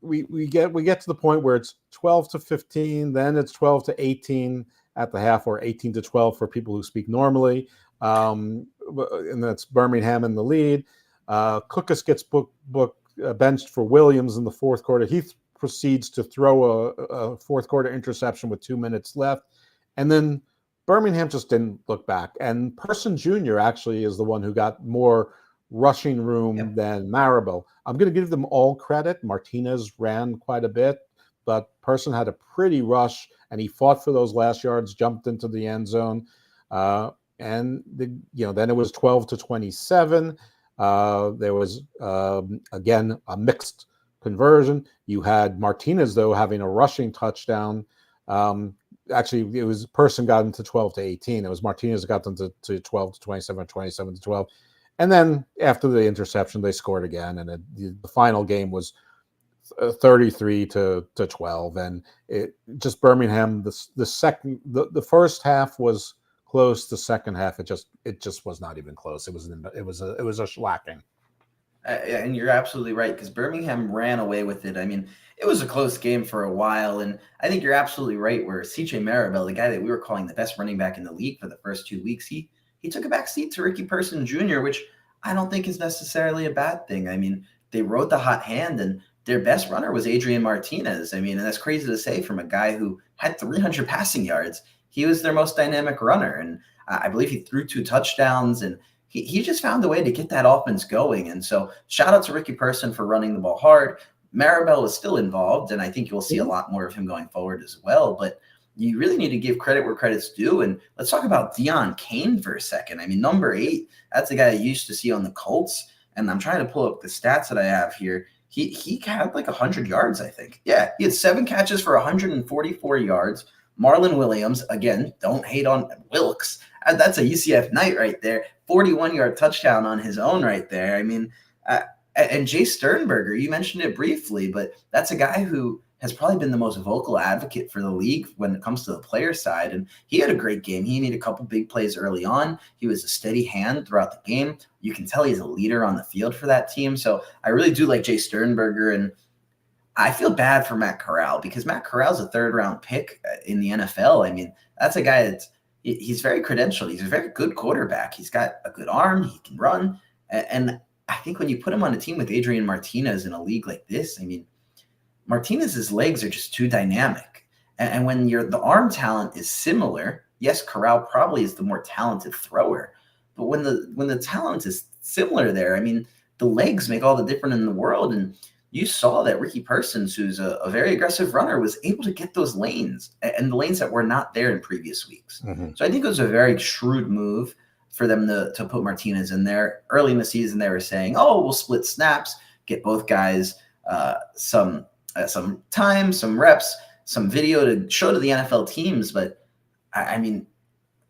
We get to the point where it's 12-15, then it's 12-18 at the half, or 18-12 for people who speak normally. And that's Birmingham in the lead. Cookus gets benched for Williams in the fourth quarter. He proceeds to throw a fourth quarter interception with 2 minutes left. And then Birmingham just didn't look back. And Person Jr. actually is the one who got more rushing room than Marable. I'm going to give them all credit. Martinez ran quite a bit, but Person had a pretty rush, and he fought for those last yards, jumped into the end zone. And then it was 12-27. There was, again, a mixed conversion. You had Martinez, though, having a rushing touchdown. Actually, it was Person got into 12-18. It was Martinez that got them to 12-27, 27-12. And then after the interception, they scored again. And the final game was 33-12. And it just Birmingham, the first half was close. The second half, it just was not even close. It was a shellacking. And you're absolutely right, because Birmingham ran away with it. I mean, it was a close game for a while, and I think you're absolutely right. Where CJ Marable, the guy that we were calling the best running back in the league for the first 2 weeks, he took a back seat to Ricky Person Jr., which I don't think is necessarily a bad thing. I mean, they rode the hot hand, and their best runner was Adrian Martinez. I mean, and that's crazy to say from a guy who had 300 passing yards. He was their most dynamic runner, and I believe he threw 2 touchdowns, and he just found a way to get that offense going. And so shout out to Ricky Person for running the ball hard. Maribel is still involved, and I think you'll see a lot more of him going forward as well. But you really need to give credit where credit's due. And let's talk about Deion Kane for a second. I mean, number 8, that's the guy I used to see on the Colts. And I'm trying to pull up the stats that I have here. He had like 100 yards, I think. Yeah, he had 7 catches for 144 yards. Marlon Williams, again, don't hate on Wilkes. That's a UCF night right there. 41-yard touchdown on his own right there. I mean, and Jay Sternberger, you mentioned it briefly, but that's a guy who has probably been the most vocal advocate for the league when it comes to the player side. And he had a great game. He made a couple big plays early on. He was a steady hand throughout the game. You can tell he's a leader on the field for that team. So I really do like Jay Sternberger. And I feel bad for Matt Corral because Matt Corral's a 3rd-round pick in the NFL. I mean, that's a guy he's very credentialed. He's a very good quarterback. He's got a good arm. He can run. And I think when you put him on a team with Adrian Martinez in a league like this, I mean, Martinez's legs are just too dynamic. And when the arm talent is similar, yes, Corral probably is the more talented thrower. But when the talent is similar there, I mean, the legs make all the difference in the world. And you saw that Ricky Persons, who's a very aggressive runner, was able to get those lanes and the lanes that were not there in previous weeks. Mm-hmm. So I think it was a very shrewd move for them to put Martinez in there. Early in the season, they were saying, oh, we'll split snaps, get both guys some time, some reps, some video to show to the NFL teams. But I mean,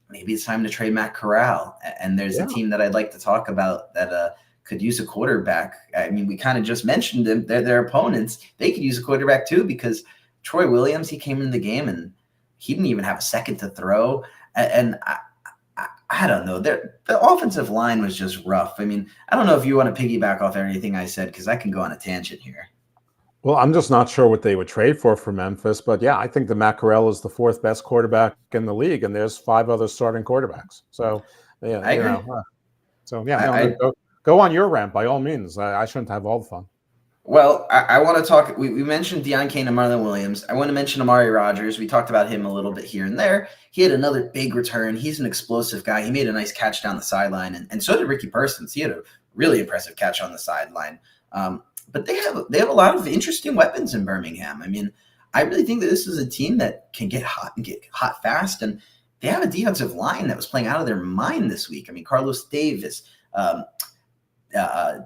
maybe it's time to trade Matt Corral. And there's a team that I'd like to talk about that could use a quarterback. I mean, we kind of just mentioned them. Their opponents. They could use a quarterback too, because Troy Williams, he came into the game and he didn't even have a second to throw. And I don't know. The offensive line was just rough. I mean, I don't know if you want to piggyback off anything I said, because I can go on a tangent here. Well, I'm just not sure what they would trade for Memphis. But, yeah, I think the Matt Corral is the 4th best quarterback in the league, and there's 5 other starting quarterbacks. So, yeah, I agree. Go on your rant by all means. I shouldn't have all the fun. Well, I want to talk. We mentioned Deion Kane and Marlon Williams. I want to mention Amari Rogers. We talked about him a little bit here and there. He had another big return. He's an explosive guy. He made a nice catch down the sideline, and so did Ricky Persons. He had a really impressive catch on the sideline. But they have a lot of interesting weapons in Birmingham. I mean, I really think that this is a team that can get hot fast, and they have a defensive line that was playing out of their mind this week. I mean, Carlos Davis,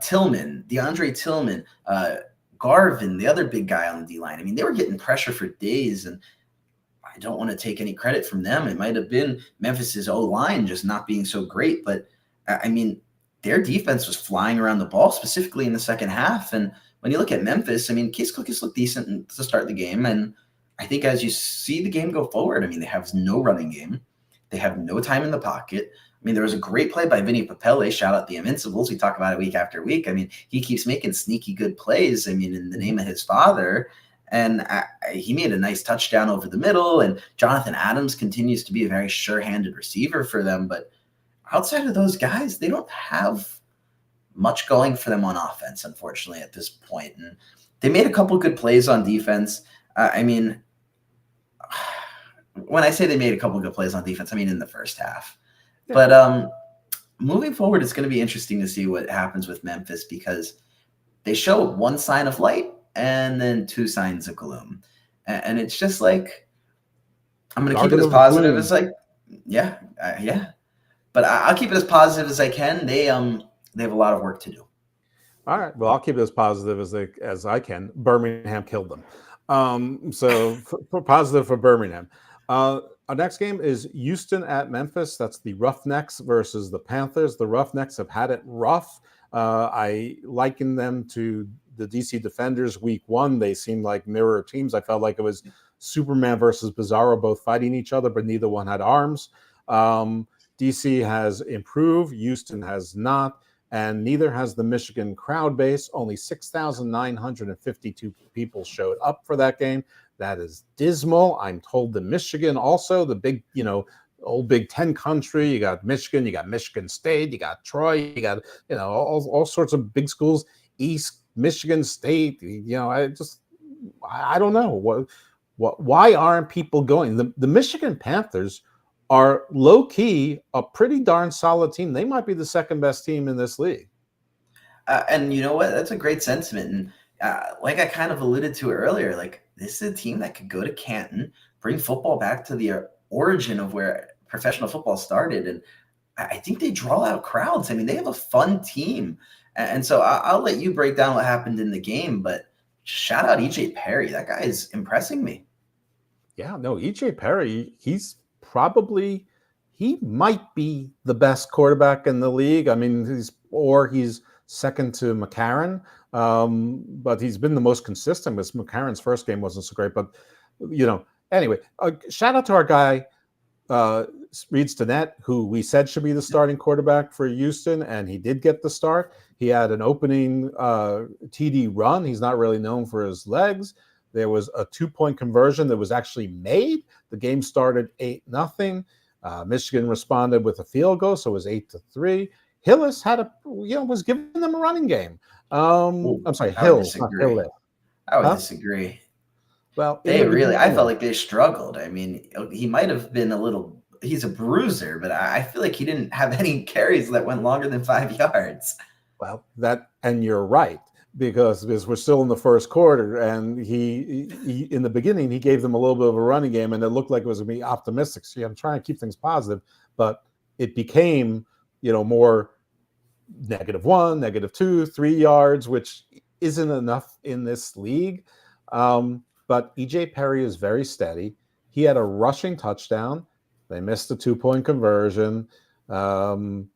Tillman, DeAndre Tillman, Garvin, the other big guy on the D-line. I mean, they were getting pressure for days, and I don't want to take any credit from them. It might have been Memphis's O-line just not being so great, but I mean, their defense was flying around the ball, specifically in the second half. And when you look at Memphis, I mean, Case Cookus looked decent to start the game. And I think as you see the game go forward, I mean, they have no running game. They have no time in the pocket. I mean, there was a great play by Vinny Papele. Shout out the Invincibles. We talk about it week after week. I mean, he keeps making sneaky good plays, I mean, in the name of his father. And he made a nice touchdown over the middle. And Jonathan Adams continues to be a very sure-handed receiver for them. But outside of those guys, they don't have much going for them on offense, unfortunately, at this point. And they made a couple good plays on defense. I mean, when I say they made a couple good plays on defense, I mean in the first half. Yeah. But moving forward, it's going to be interesting to see what happens with Memphis, because they show 1 sign of light and then 2 signs of gloom. And it's just like, I'm going to keep it as positive as yeah. But I'll keep it as positive as I can. They have a lot of work to do. All right. Well, I'll keep it as positive as I can. Birmingham killed them. So for positive for Birmingham. Our next game is Houston at Memphis. That's the Roughnecks versus the Panthers. The Roughnecks have had it rough. I liken them to the DC Defenders week 1. They seemed like mirror teams. I felt like it was Superman versus Bizarro, both fighting each other, but neither one had arms. DC has improved. Houston has not. And neither has the Michigan crowd base. Only 6,952 people showed up for that game. That is dismal. I'm told that Michigan also, the big, old Big Ten country. You got Michigan, you got Michigan State, you got Troy, you got, all sorts of big schools. East Michigan State. I don't know why aren't people going? The Michigan Panthers are low-key a pretty darn solid team. They might be the second best team in this league. And you know what? That's a great sentiment. And like I kind of alluded to earlier, like this is a team that could go to Canton, bring football back to the origin of where professional football started. And I think they draw out crowds. I mean, they have a fun team. And so I'll let you break down what happened in the game, but shout out EJ Perry. That guy is impressing me. Yeah, no, EJ Perry, he might be the best quarterback in the league. I mean, he's second to McCarron, but he's been the most consistent. Because McCarron's first game wasn't so great, but anyway, shout out to our guy Reed Stinnett, who we said should be the starting quarterback for Houston, and he did get the start. He had an opening TD run. He's not really known for his legs. There was a 2-point conversion that was actually made. The game started 8-0. Michigan responded with a field goal, so it was 8-3. Hillis was giving them a running game. I'm sorry, Hills, not Hillis. I would disagree. Well, I felt like they struggled. I mean, he might have been he's a bruiser, but I feel like he didn't have any carries that went longer than 5 yards. Well, and you're right, because we're still in the first quarter, and he in the beginning, he gave them a little bit of a running game, and it looked like it was going to be optimistic. So I'm trying to keep things positive, but it became, more -1, -2, 3 yards, which isn't enough in this league. But EJ Perry is very steady. He had a rushing touchdown. They missed a 2-point conversion. And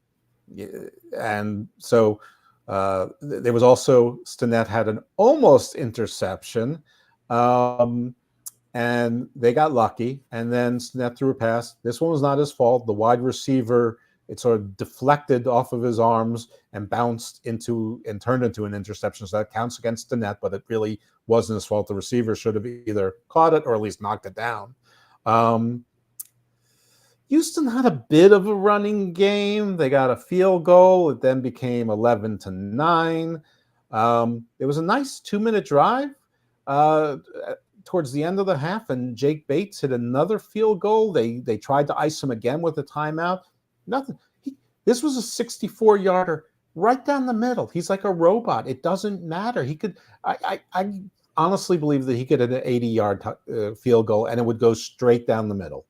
so there was also Stinnett had an almost interception. And they got lucky. And then Stinnett threw a pass. This one was not his fault. The wide receiver, it sort of deflected off of his arms and bounced and turned into an interception. So that counts against Stinnett, but it really wasn't his fault. The receiver should have either caught it or at least knocked it down. Houston had a bit of a running game. They got a field goal. It then became 11-9. It was a nice 2-minute drive towards the end of the half, and Jake Bates hit another field goal. They tried to ice him again with a timeout. Nothing. This was a 64-yarder right down the middle. He's like a robot. It doesn't matter. He could. I honestly believe that he could hit an 80-yard field goal, and it would go straight down the middle.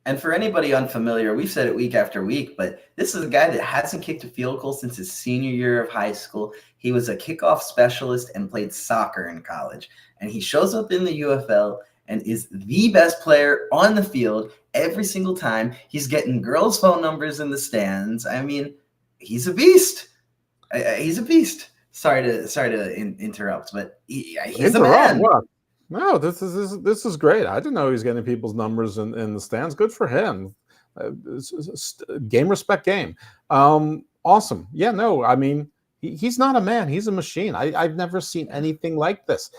And for anybody unfamiliar, we've said it week after week, but this is a guy that hasn't kicked a field goal since his senior year of high school. He was a kickoff specialist and played soccer in college. And he shows up in the UFL and is the best player on the field every single time. He's getting girls' phone numbers in the stands. I mean, he's a beast. He's a beast. Sorry to interrupt, but he's a man. What? No, this is great. I didn't know he was getting people's numbers in the stands. Good for him. Game respect game. Awesome. Yeah, no, I mean, he's not a man. He's a machine. I've never seen anything like this.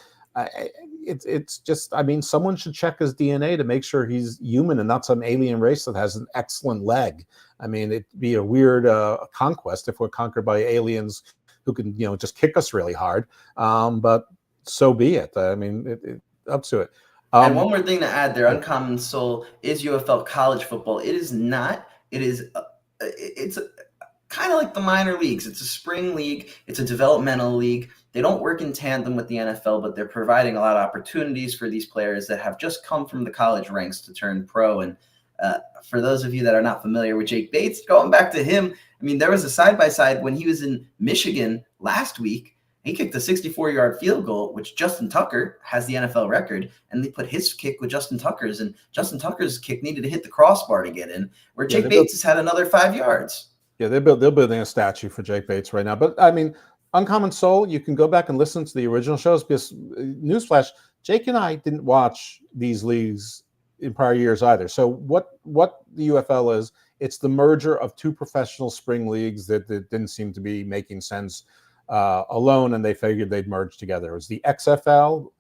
It's just, I mean, someone should check his DNA to make sure he's human and not some alien race that has an excellent leg. I mean, it'd be a weird conquest if we're conquered by aliens who can, just kick us really hard. But so be it. I mean, up to it. And one more thing to add there, Uncommon Soul is UFL college football. It is not. It's kind of like the minor leagues. It's a spring league. It's a developmental league. They don't work in tandem with the NFL, but they're providing a lot of opportunities for these players that have just come from the college ranks to turn pro. And for those of you that are not familiar with Jake Bates, going back to him, I mean, there was a side-by-side when he was in Michigan last week. He kicked a 64-yard field goal, which Justin Tucker has the NFL record, and they put his kick with Justin Tucker's, and Justin Tucker's kick needed to hit the crossbar to get in, where Jake Bates has had another 5 yards. Yeah, they're building a statue for Jake Bates right now. But, I mean, Uncommon Soul, you can go back and listen to the original shows, because, newsflash, Jake and I didn't watch these leagues in prior years either. So what the UFL is, it's the merger of two professional spring leagues that didn't seem to be making sense alone, and they figured they'd merge together. It was the XFL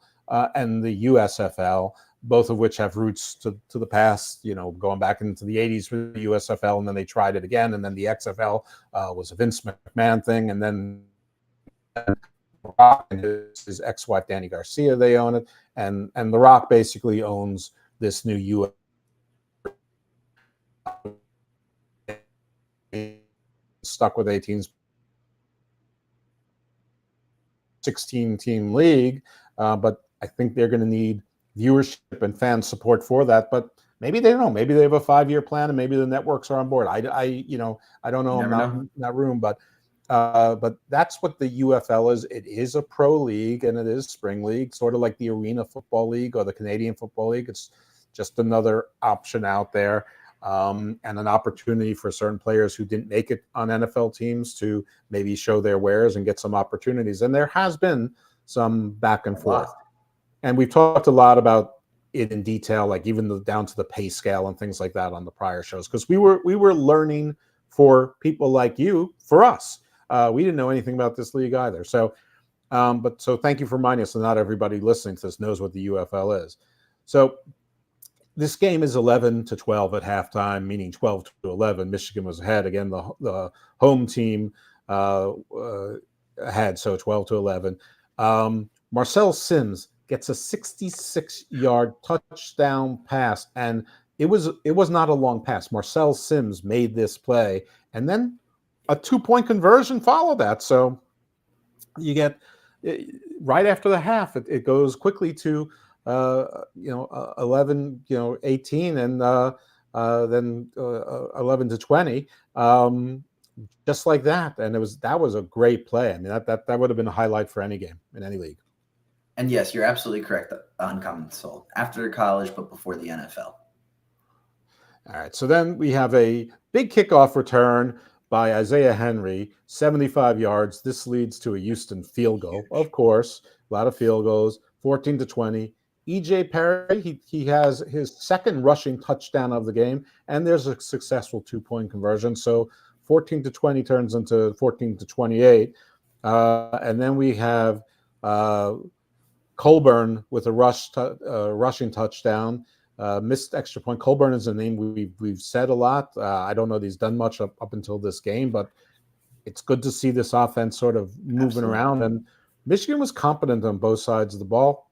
and the USFL, both of which have roots to the past, going back into the 80s with the USFL, and then they tried it again, and then the XFL was a Vince McMahon thing, and then Rock and his ex-wife Danny Garcia, they own it, and The Rock basically owns this new stuck with 18 16-team league, but I think they're going to need viewership and fan support for that. But maybe they don't. Maybe they have a 5-year plan, and maybe the networks are on board. I don't know. I'm not in that room, but that's what the UFL is. It is a pro league, and it is spring league, sort of like the Arena Football League or the Canadian Football League. It's just another option out there. And an opportunity for certain players who didn't make it on NFL teams to maybe show their wares and get some opportunities. And there has been some back and forth. And we've talked a lot about it in detail, like even down to the pay scale and things like that on the prior shows, because we were learning for people like you, for us. We didn't know anything about this league either. So, so thank you for reminding us that not everybody listening to this knows what the UFL is. So this game is 11-12 at halftime, meaning 12-11. Michigan was ahead. Again, the home team had, so 12-11. Marcel Sims gets a 66-yard touchdown pass, and it was not a long pass. Marcel Sims made this play, and then a 2-point conversion followed that. So you get right after the half, it goes quickly to 11, 18, and then 11-20, just like that. And that was a great play. I mean, that would have been a highlight for any game in any league. And yes, you're absolutely correct on Common Soul. After college, but before the NFL. All right. So then we have a big kickoff return by Isaiah Henry, 75 yards. This leads to a Houston field goal, of course. A lot of field goals, 14-20. E.J. Perry, he has his second rushing touchdown of the game, and there's a successful 2-point conversion. So 14-20 turns into 14-28. And then we have Colburn with a rushing touchdown, missed extra point. Colburn is a name we've said a lot. I don't know that he's done much up until this game, but it's good to see this offense sort of moving around. And Michigan was competent on both sides of the ball.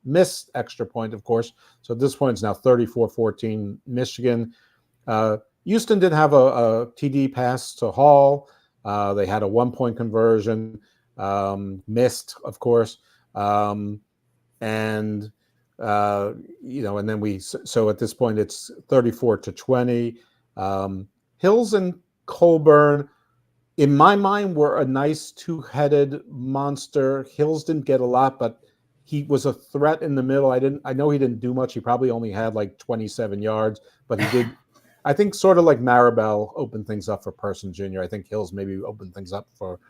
Missed extra point, of course. So at this point, it's now 34-14 Michigan. Houston did have a TD pass to Hall. They had a 1-point conversion, missed, of course. And then so at this point, it's 34-20. Hills and Colburn, in my mind, were a nice 2-headed monster. Hills didn't get a lot, but he was a threat in the middle. I know he didn't do much. He probably only had like 27 yards, but he did. I think sort of like Maribel opened things up for Person Jr. I think Hills maybe opened things up for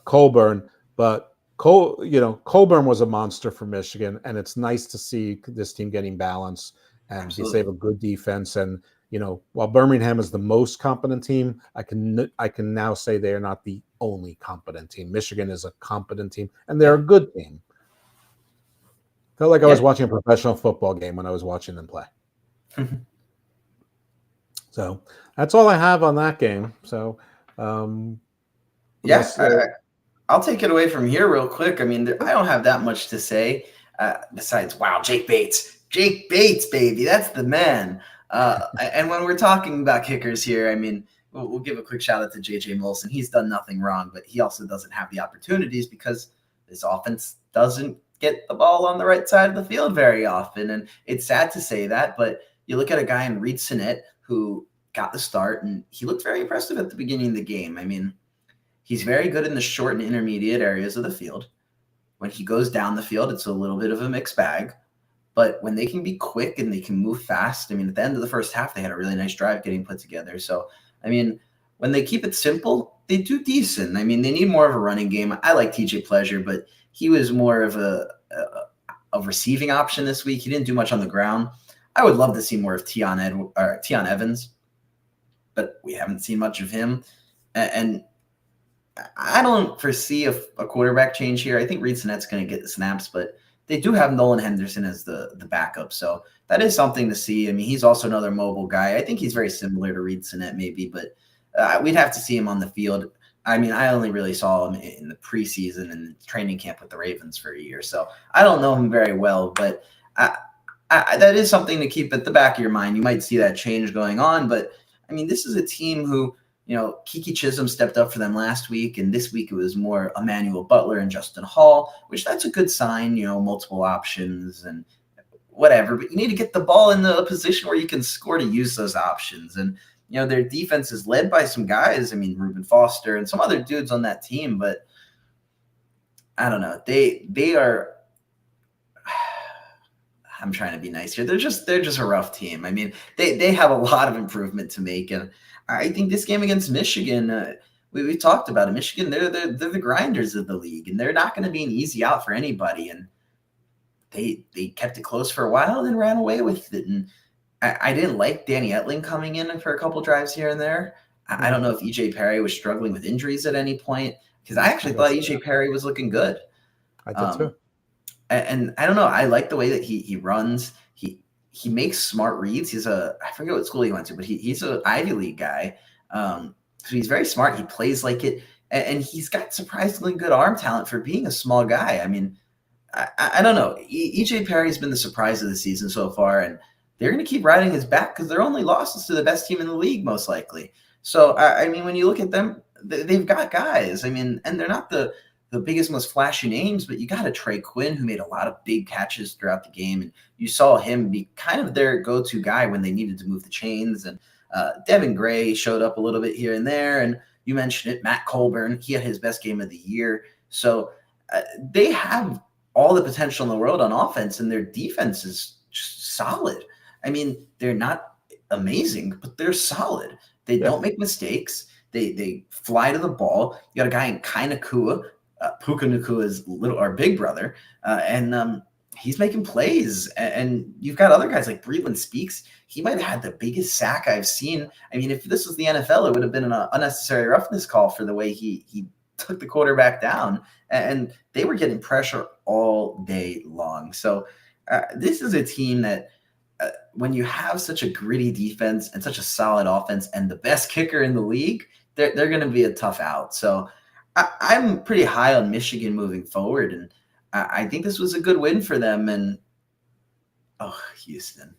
Colburn, but Colburn was a monster for Michigan, and it's nice to see this team getting balance, and they have a good defense. And while Birmingham is the most competent team, I can now say they are not the only competent team. Michigan is a competent team, and they're a good team. Felt like I was watching a professional football game when I was watching them play. So that's all I have on that game. So I'll take it away from here real quick. I mean, I don't have that much to say besides, wow, Jake Bates, baby, that's the man. And when we're talking about kickers here, I mean, we'll give a quick shout out to J.J. Molson. He's done nothing wrong, but he also doesn't have the opportunities because this offense doesn't get the ball on the right side of the field very often. And it's sad to say that, but you look at a guy in Reed Sinnett who got the start, and he looked very impressive at the beginning of the game. I mean, he's very good in the short and intermediate areas of the field. When he goes down the field, it's a little bit of a mixed bag. But when they can be quick and they can move fast, I mean, at the end of the first half, they had a really nice drive getting put together. So, I mean, when they keep it simple, they do decent. I mean, they need more of a running game. I like TJ Pleasure, but he was more of a receiving option this week. He didn't do much on the ground. I would love to see more of Tion Evans, but we haven't seen much of him. And I don't foresee a quarterback change here. I think Reed Sinnett's going to get the snaps, but they do have Nolan Henderson as the backup. So that is something to see. I mean, he's also another mobile guy. I think he's very similar to Reed Sinnett maybe, but we'd have to see him on the field. I mean, I only really saw him in the preseason and training camp with the Ravens for a year. So I don't know him very well, but I that is something to keep at the back of your mind. You might see that change going on, but I mean, this is a team who, Kiki Chisholm stepped up for them last week, and this week it was more Emmanuel Butler and Justin Hall, which that's a good sign, multiple options and whatever, but you need to get the ball in a position where you can score to use those options. And, their defense is led by some guys. I mean, Reuben Foster and some other dudes on that team, but I don't know. They are, I'm trying to be nice here. They're just a rough team. I mean, they have a lot of improvement to make. And I think this game against Michigan, we talked about it. Michigan, they're the grinders of the league, and they're not going to be an easy out for anybody. And they kept it close for a while and then ran away with it. And I didn't like Danny Etling coming in for a couple drives here and there. I don't know if EJ Perry was struggling with injuries at any point, because I actually thought EJ Perry was looking good. I did too. And I don't know. I like the way that he runs. He makes smart reads. I forget what school he went to, but he's an Ivy League guy. So he's very smart. He plays like it, and he's got surprisingly good arm talent for being a small guy. I mean, I don't know. EJ Perry's been the surprise of the season so far, and they're going to keep riding his back because their only losses to the best team in the league, most likely. So, I mean, when you look at them, they've got guys. I mean, and they're not the biggest, most flashy names, but you got a Trey Quinn who made a lot of big catches throughout the game, and you saw him be kind of their go-to guy when they needed to move the chains. And Devin Gray showed up a little bit here and there, and you mentioned it, Matt Colburn, he had his best game of the year. So they have all the potential in the world on offense, and their defense is just solid. I mean, they're not amazing, but they're solid. They don't make mistakes. They fly to the ball. You got a guy in Kai Nakua. Puka Nakua is our big brother, and he's making plays. And you've got other guys like Breland Speaks. He might have had the biggest sack I've seen. I mean, if this was the NFL, it would have been an unnecessary roughness call for the way he took the quarterback down. And they were getting pressure all day long. So this is a team that when you have such a gritty defense and such a solid offense and the best kicker in the league, they're going to be a tough out. So I'm pretty high on Michigan moving forward, and I think this was a good win for them. And Houston.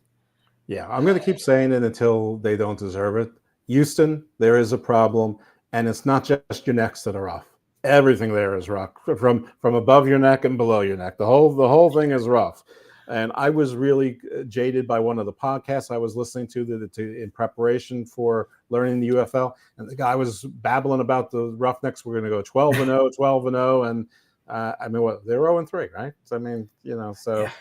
Yeah, I'm going to keep saying it until they don't deserve it. Houston, there is a problem, and it's not just your necks that are rough. Everything there is rough, from above your neck and below your neck. The whole thing is rough. And I was really jaded by one of the podcasts I was listening to in preparation for learning the UFL. And the guy was babbling about the Roughnecks. We're going to go 12-0, 12-0. And I mean, they're 0-3, right? So, I mean, so I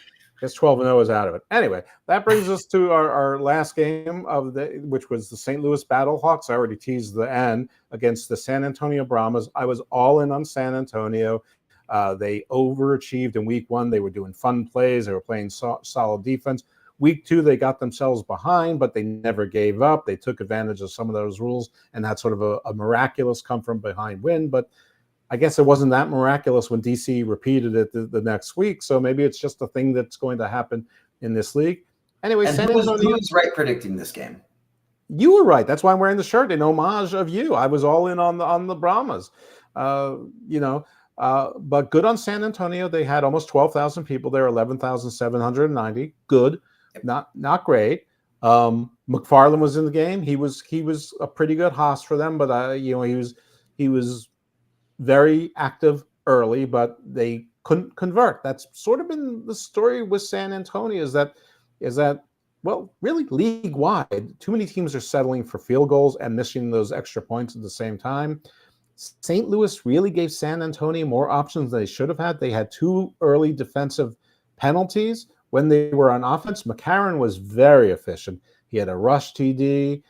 guess 12-0 is out of it. Anyway, that brings us to our last game of which was the St. Louis Battlehawks. I already teased the end against the San Antonio Brahmas. I was all in on San Antonio. They overachieved in week one. They were doing fun plays. They were playing solid defense. Week two, they got themselves behind, but they never gave up. They took advantage of some of those rules and had sort of a miraculous come from behind win. But I guess it wasn't that miraculous when DC repeated it the next week. So maybe it's just a thing that's going to happen in this league. Anyway, and who was right predicting this game? You were right. That's why I'm wearing the shirt in homage of you. I was all in on the Brahmas. But good on San Antonio. They had almost 12,000 people there, 11,790. Good, not great. McFarland was in the game. He was a pretty good hoss for them, but he was very active early, but they couldn't convert. That's sort of been the story with San Antonio. Is that well, really league wide, too many teams are settling for field goals and missing those extra points at the same time. St. Louis really gave San Antonio more options than they should have had. They had two early defensive penalties. When they were on offense, McCarron was very efficient. He had a rush TD.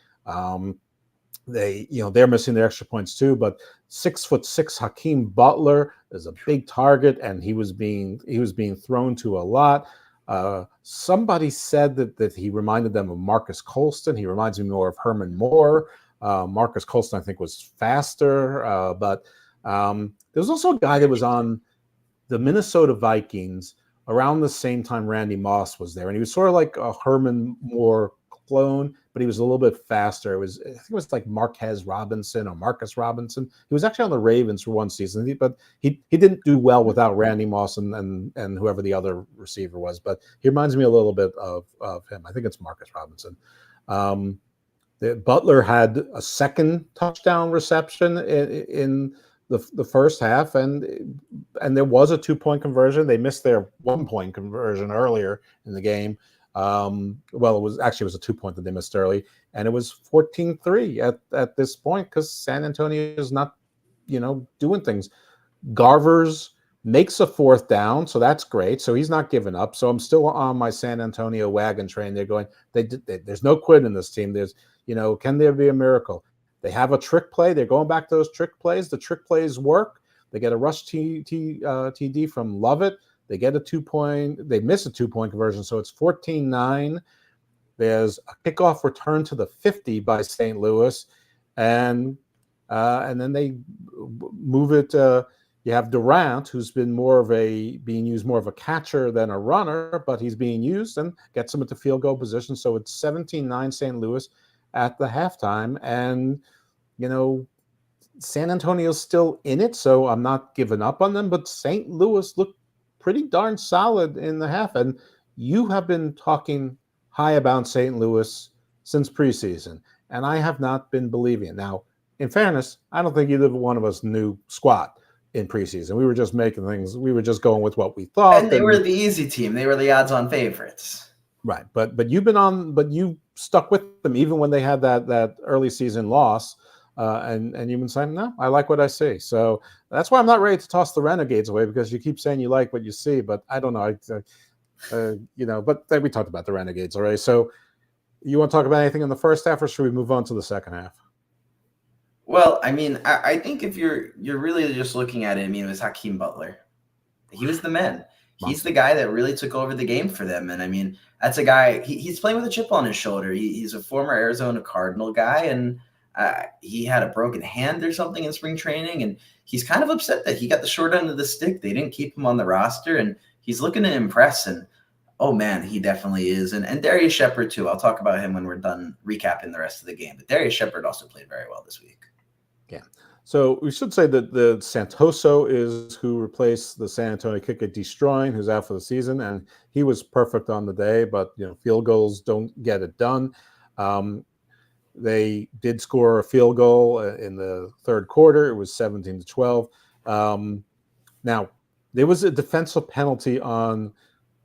They're missing their extra points too, but 6'6" Hakeem Butler is a big target, and he was being thrown to a lot. Somebody said that he reminded them of Marcus Colston. He reminds me more of Herman Moore. Marcus Colston, I think, was faster, but there was also a guy that was on the Minnesota Vikings around the same time Randy Moss was there, and he was sort of like a Herman Moore clone, but he was a little bit faster. I think it was like Marquez Robinson or Marcus Robinson. He was actually on the Ravens for one season, but he didn't do well without Randy Moss and whoever the other receiver was. But he reminds me a little bit of him. I think it's Marcus Robinson. Butler had a second touchdown reception in the first half, and there was a 2-point conversion. They missed their 1-point conversion earlier in the game. Well, it was a 2-point that they missed early, and it was 14-3 at this point because San Antonio is not, doing things. Garvers makes a 4th down, so that's great. So he's not giving up. So I'm still on my San Antonio wagon train. They're going. There's no quit in this team. There's, can there be a miracle? They have a trick play. They're going back to those trick plays. The trick plays work. They get a rush TD from Lovett. They get a 2-point. They miss a 2-point conversion, so it's 14-9. There's a kickoff return to the 50 by St. Louis, and then they move it. You have Durant, who's been being used more of a catcher than a runner, but he's being used and gets him into field goal position. So it's 17-9 St. Louis at the halftime, and San Antonio's still in it, so I'm not giving up on them. But St. Louis looked pretty darn solid in the half, and you have been talking high about St. Louis since preseason, and I have not been believing it. Now, in fairness, I don't think either one of us knew squat in preseason. We were just making things. We were just going with what we thought. And they were the easy team. They were the odds-on favorites. Right, but you stuck with them even when they had that early season loss, and you've been saying, no, I like what I see. So that's why I'm not ready to toss the Renegades away, because you keep saying you like what you see, but I don't know. But we talked about the Renegades already. So you want to talk about anything in the first half, or should we move on to the second half? Well, I mean, I think if you're really just looking at it, it was Hakeem Butler. He was the man. He's the guy that really took over the game for them. And I mean, that's a guy, he's playing with a chip on his shoulder. He's a former Arizona Cardinal guy, and he had a broken hand or something in spring training. And he's kind of upset that he got the short end of the stick. They didn't keep him on the roster, and he's looking to impress. And oh man, he definitely is. And Darius Shepard too. I'll talk about him when we're done recapping the rest of the game. But Darius Shepard also played very well this week. Yeah. So we should say that the Santoso is who replaced the San Antonio kicker Destroying, who's out for the season, and he was perfect on the day. But field goals don't get it done. They did score a field goal in the third quarter. It was 17-12. Now there was a defensive penalty on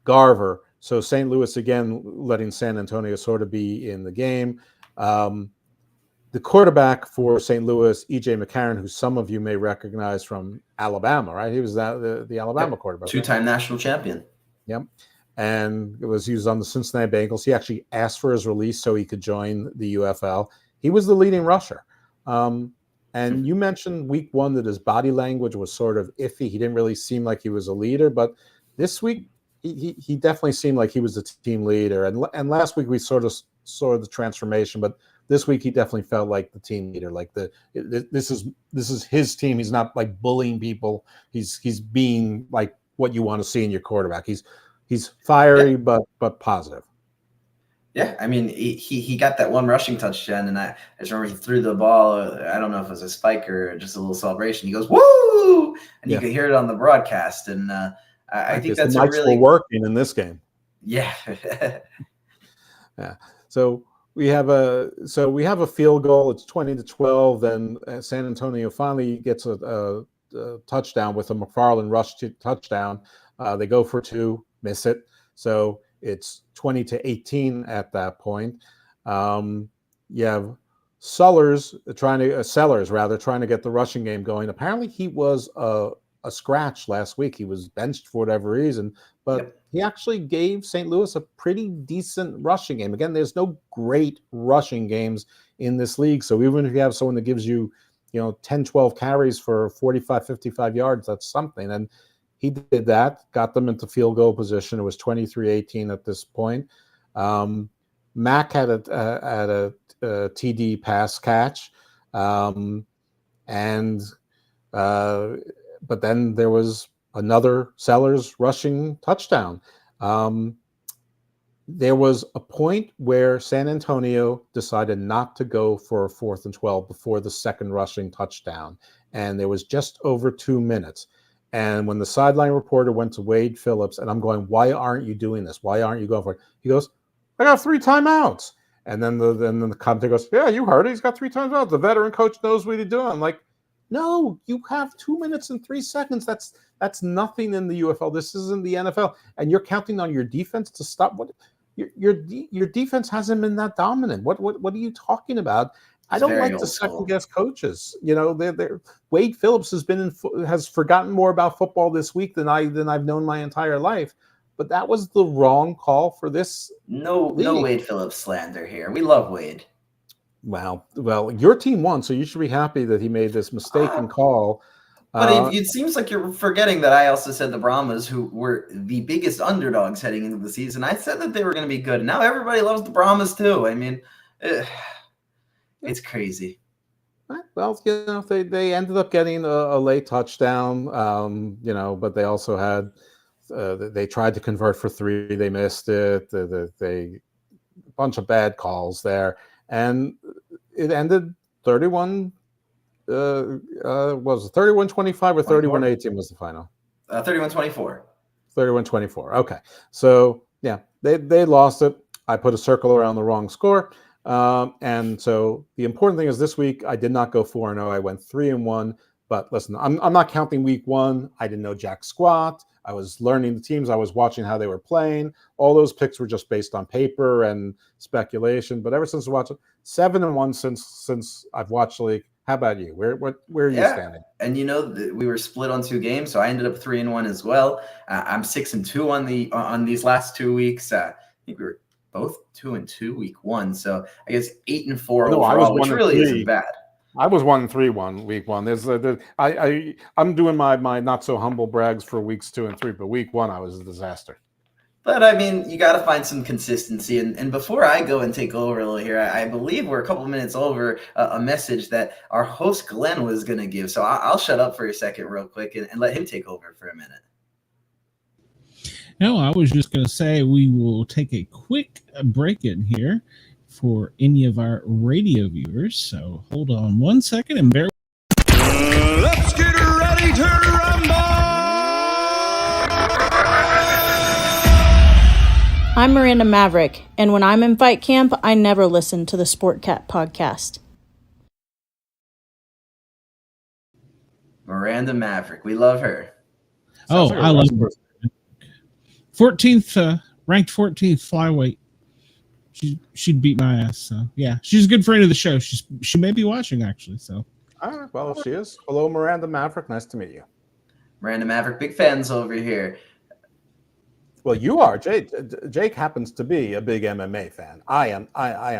Garver, so St. Louis again letting San Antonio sort of be in the game. The quarterback for St. Louis, E.J. McCarron, who some of you may recognize from Alabama, right? He was the Alabama quarterback. Two-time national champion. Yep. And it was used on the Cincinnati Bengals. He actually asked for his release so he could join the UFL. He was the leading rusher. And you mentioned week one that his body language was sort of iffy. He didn't really seem like he was a leader. But this week, he definitely seemed like he was the team leader. And last week, we sort of saw the transformation. But this week, he definitely felt like the team leader. Like this is his team. He's not like bullying people. He's being like what you want to see in your quarterback. He's fiery, but positive. Yeah, I mean, he got that one rushing touchdown, and I just remember he threw the ball. I don't know if it was a spike or just a little celebration. He goes, "Woo!" and you could hear it on the broadcast. And I think that's the mics were working in this game. Yeah. Yeah. So we have a field goal. It's 20-12. Then San Antonio finally gets a touchdown with a McFarland rush touchdown. They go for two, miss it. So it's 20-18 at that point. You have Sellers trying to get the rushing game going. Apparently, he was a scratch last week. He was benched for whatever reason, but he actually gave St. Louis a pretty decent rushing game. Again, there's no great rushing games in this league. So even if you have someone that gives you, 10, 12 carries for 45, 55 yards, that's something. And he did that, got them into field goal position. It was 23-18 at this point. Mack had a TD pass catch. But then there was another Sellers rushing touchdown. there was a point where San Antonio decided not to go for a 4th and 12 before the second rushing touchdown. And there was just over 2 minutes. And when the sideline reporter went to Wade Phillips, and I'm going, why aren't you doing this? Why aren't you going for it? He goes, I got 3 timeouts. And then the commentator goes, yeah, you heard it. He's got 3 timeouts. The veteran coach knows what he's doing. I'm like, no, you have 2 minutes and 3 seconds. That's nothing in the UFL. This isn't the NFL. And you're counting on your defense to stop. What your defense hasn't been that dominant. What are you talking about? I don't like to second guess coaches. You know, Wade Phillips has forgotten more about football this week than I've known my entire life. But that was the wrong call for this. No Wade Phillips slander here. We love Wade. Wow. Well, your team won, so you should be happy that he made this mistaken call. But it seems like you're forgetting that I also said the Brahmas, who were the biggest underdogs heading into the season, I said that they were going to be good. Now everybody loves the Brahmas too. I mean, it's crazy. Well, you know, they ended up getting a late touchdown, you know, but they also had they tried to convert for 3. They missed it. They a bunch of bad calls there, and it ended 31. Was it 31-25 or 31-18 was the final? 31-24. 31-24. Okay. So, yeah, they lost it. I put a circle around the wrong score. And so the important thing is this week I did not go 4-0. I went 3-1. But listen, I'm not counting week 1. I didn't know jack squat. I was learning the teams. I was watching how they were playing. All those picks were just based on paper and speculation. But ever since I watched it, 7-1 since I've watched the league. How about you? Where are you standing? And you know, we were split on 2 games, so I ended up 3-1 as well. I'm 6-2 on these last 2 weeks. I think we were both 2-2 week 1, so I guess 8-4 overall, which really isn't bad. I was 1-3 week 1. I'm doing my not so humble brags for weeks 2 and 3, but week 1 I was a disaster. But, I mean, you got to find some consistency. And before I go and take over a little here, I believe we're a couple minutes over a message that our host Glenn was going to give. So I'll shut up for a second real quick and let him take over for a minute. No, I was just going to say we will take a quick break in here for any of our radio viewers. So hold on 1 second and bear. Let's get ready to rumble! I'm Miranda Maverick, and when I'm in fight camp, I never listen to the Sportcat podcast. Miranda Maverick, we love her. Oh, I love her. 14th, ranked 14th flyweight. She'd beat my ass. So yeah, she's a good friend of the show. She may be watching actually. So well, she is. Hello, Miranda Maverick. Nice to meet you. Miranda Maverick, big fans over here. Well, you are. Jake happens to be a big MMA fan. I am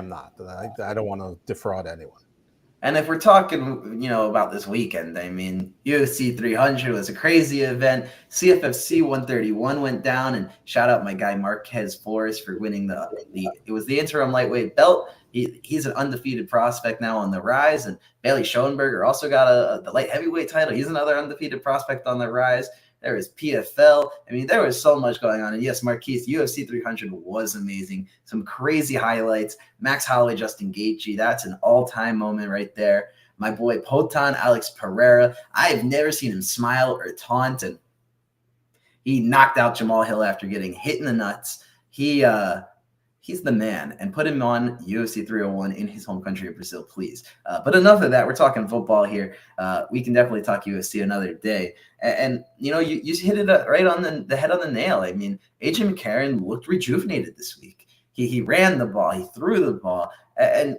not. I don't want to defraud anyone. And if we're talking, you know, about this weekend, I mean, UFC 300 was a crazy event. CFFC 131 went down, and shout out my guy Marquez Flores for winning it was the interim lightweight belt. He's an undefeated prospect now on the rise, and Bailey Schoenberger also got the light heavyweight title. He's another undefeated prospect on the rise. There was PFL. I mean, there was so much going on. And yes, Marquise, UFC 300 was amazing. Some crazy highlights. Max Holloway, Justin Gaethje, that's an all-time moment right there. My boy Potan, Alex Pereira. I have never seen him smile or taunt, and he knocked out Jamal Hill after getting hit in the nuts. He's the man, and put him on UFC 301 in his home country of Brazil, please. But enough of that. We're talking football here. We can definitely talk UFC another day. And you know, you hit it right on the head on the nail. I mean, AJ McCarron looked rejuvenated this week. He ran the ball. He threw the ball. And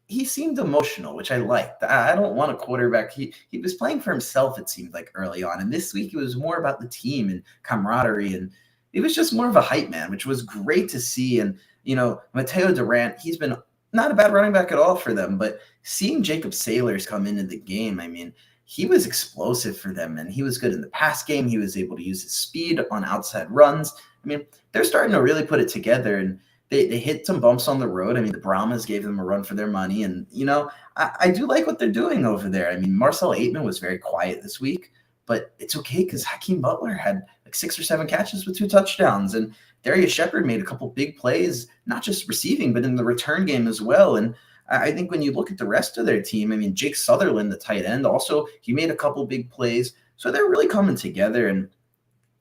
he seemed emotional, which I liked. I don't want a quarterback. He was playing for himself, it seemed like, early on. And this week, it was more about the team and camaraderie. And it was just more of a hype man, which was great to see. And you know, Mateo Durant, he's been not a bad running back at all for them, but seeing Jacob Saylors come into the game, I mean, he was explosive for them, and he was good in the pass game. He was able to use his speed on outside runs. I mean, they're starting to really put it together, and they hit some bumps on the road. I mean, the Brahmas gave them a run for their money, and, you know, I do like what they're doing over there. I mean, Marcel Aitman was very quiet this week, but it's okay because Hakeem Butler had like 6 or 7 catches with 2 touchdowns, and Darius Shepard made a couple big plays, not just receiving, but in the return game as well. And I think when you look at the rest of their team, I mean, Jake Sutherland, the tight end, also, he made a couple big plays. So they're really coming together. And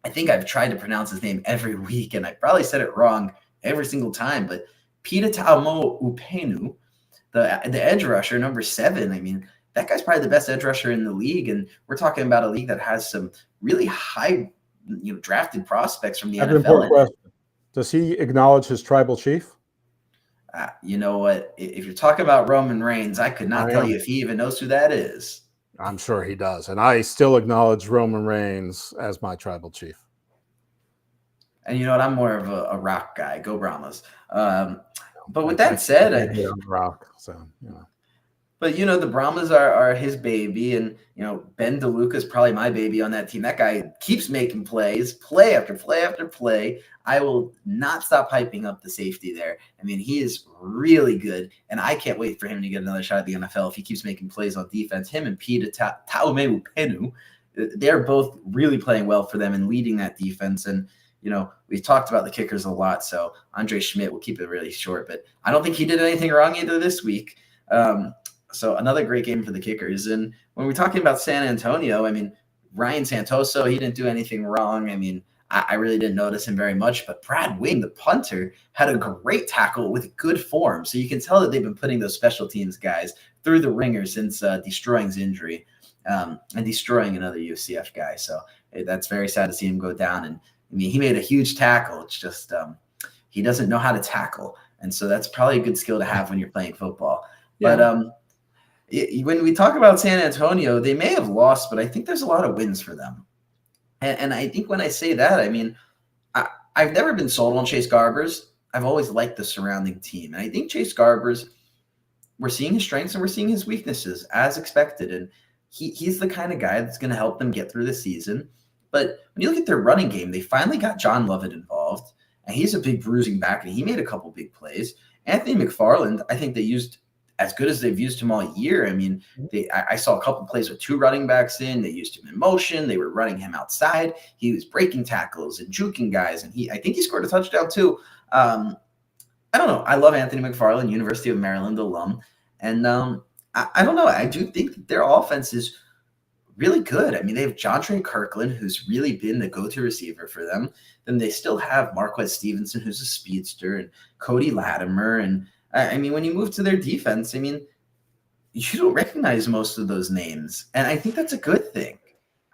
I think I've tried to pronounce his name every week, and I probably said it wrong every single time. But Peter Taumo Upenu, the edge rusher, number 7, I mean, that guy's probably the best edge rusher in the league. And we're talking about a league that has some really high, drafted prospects from the NFL. Does he acknowledge his tribal chief? You know what? If you're talking about Roman Reigns, I could not tell you if he even knows who that is. I'm sure he does. And I still acknowledge Roman Reigns as my tribal chief. And you know what? I'm more of a Rock guy. Go Brahmas. But with that said, Rock. So, But, the Brahmas are his baby. And, Ben DeLuca is probably my baby on that team. That guy keeps making plays, play after play after play. I will not stop hyping up the safety there. I mean, he is really good. And I can't wait for him to get another shot at the NFL if he keeps making plays on defense. Him and Peter Taume Upenu, they're both really playing well for them and leading that defense. And, we've talked about the kickers a lot. So Andre Schmidt, will keep it really short. But I don't think he did anything wrong either this week. So another great game for the kickers. And when we're talking about San Antonio, I mean, Ryan Santoso, he didn't do anything wrong. I mean, I really didn't notice him very much. But Brad Wing, the punter, had a great tackle with good form. So you can tell that they've been putting those special teams guys through the ringer since Destroying's injury and Destroying another UCF guy. So that's very sad to see him go down. And, I mean, he made a huge tackle. It's just he doesn't know how to tackle. And so that's probably a good skill to have when you're playing football. Yeah. But when we talk about San Antonio, they may have lost, but I think there's a lot of wins for them. And I think when I say that, I mean, I've never been sold on Chase Garbers. I've always liked the surrounding team. And I think Chase Garbers, we're seeing his strengths and we're seeing his weaknesses as expected. And he's the kind of guy that's going to help them get through the season. But when you look at their running game, they finally got John Lovett involved. And he's a big bruising back, and he made a couple big plays. Anthony McFarland, I think they used as good as they've used him all year. I mean, I saw a couple plays with 2 running backs in. They used him in motion. They were running him outside. He was breaking tackles and juking guys, and I think he scored a touchdown too. I don't know. I love Anthony McFarland, University of Maryland alum, and I don't know. I do think that their offense is really good. I mean, they have Jontre Kirkland, who's really been the go-to receiver for them. Then they still have Marquez Stevenson, who's a speedster, and Cody Latimer, and I mean, when you move to their defense, I mean, you don't recognize most of those names. And I think that's a good thing.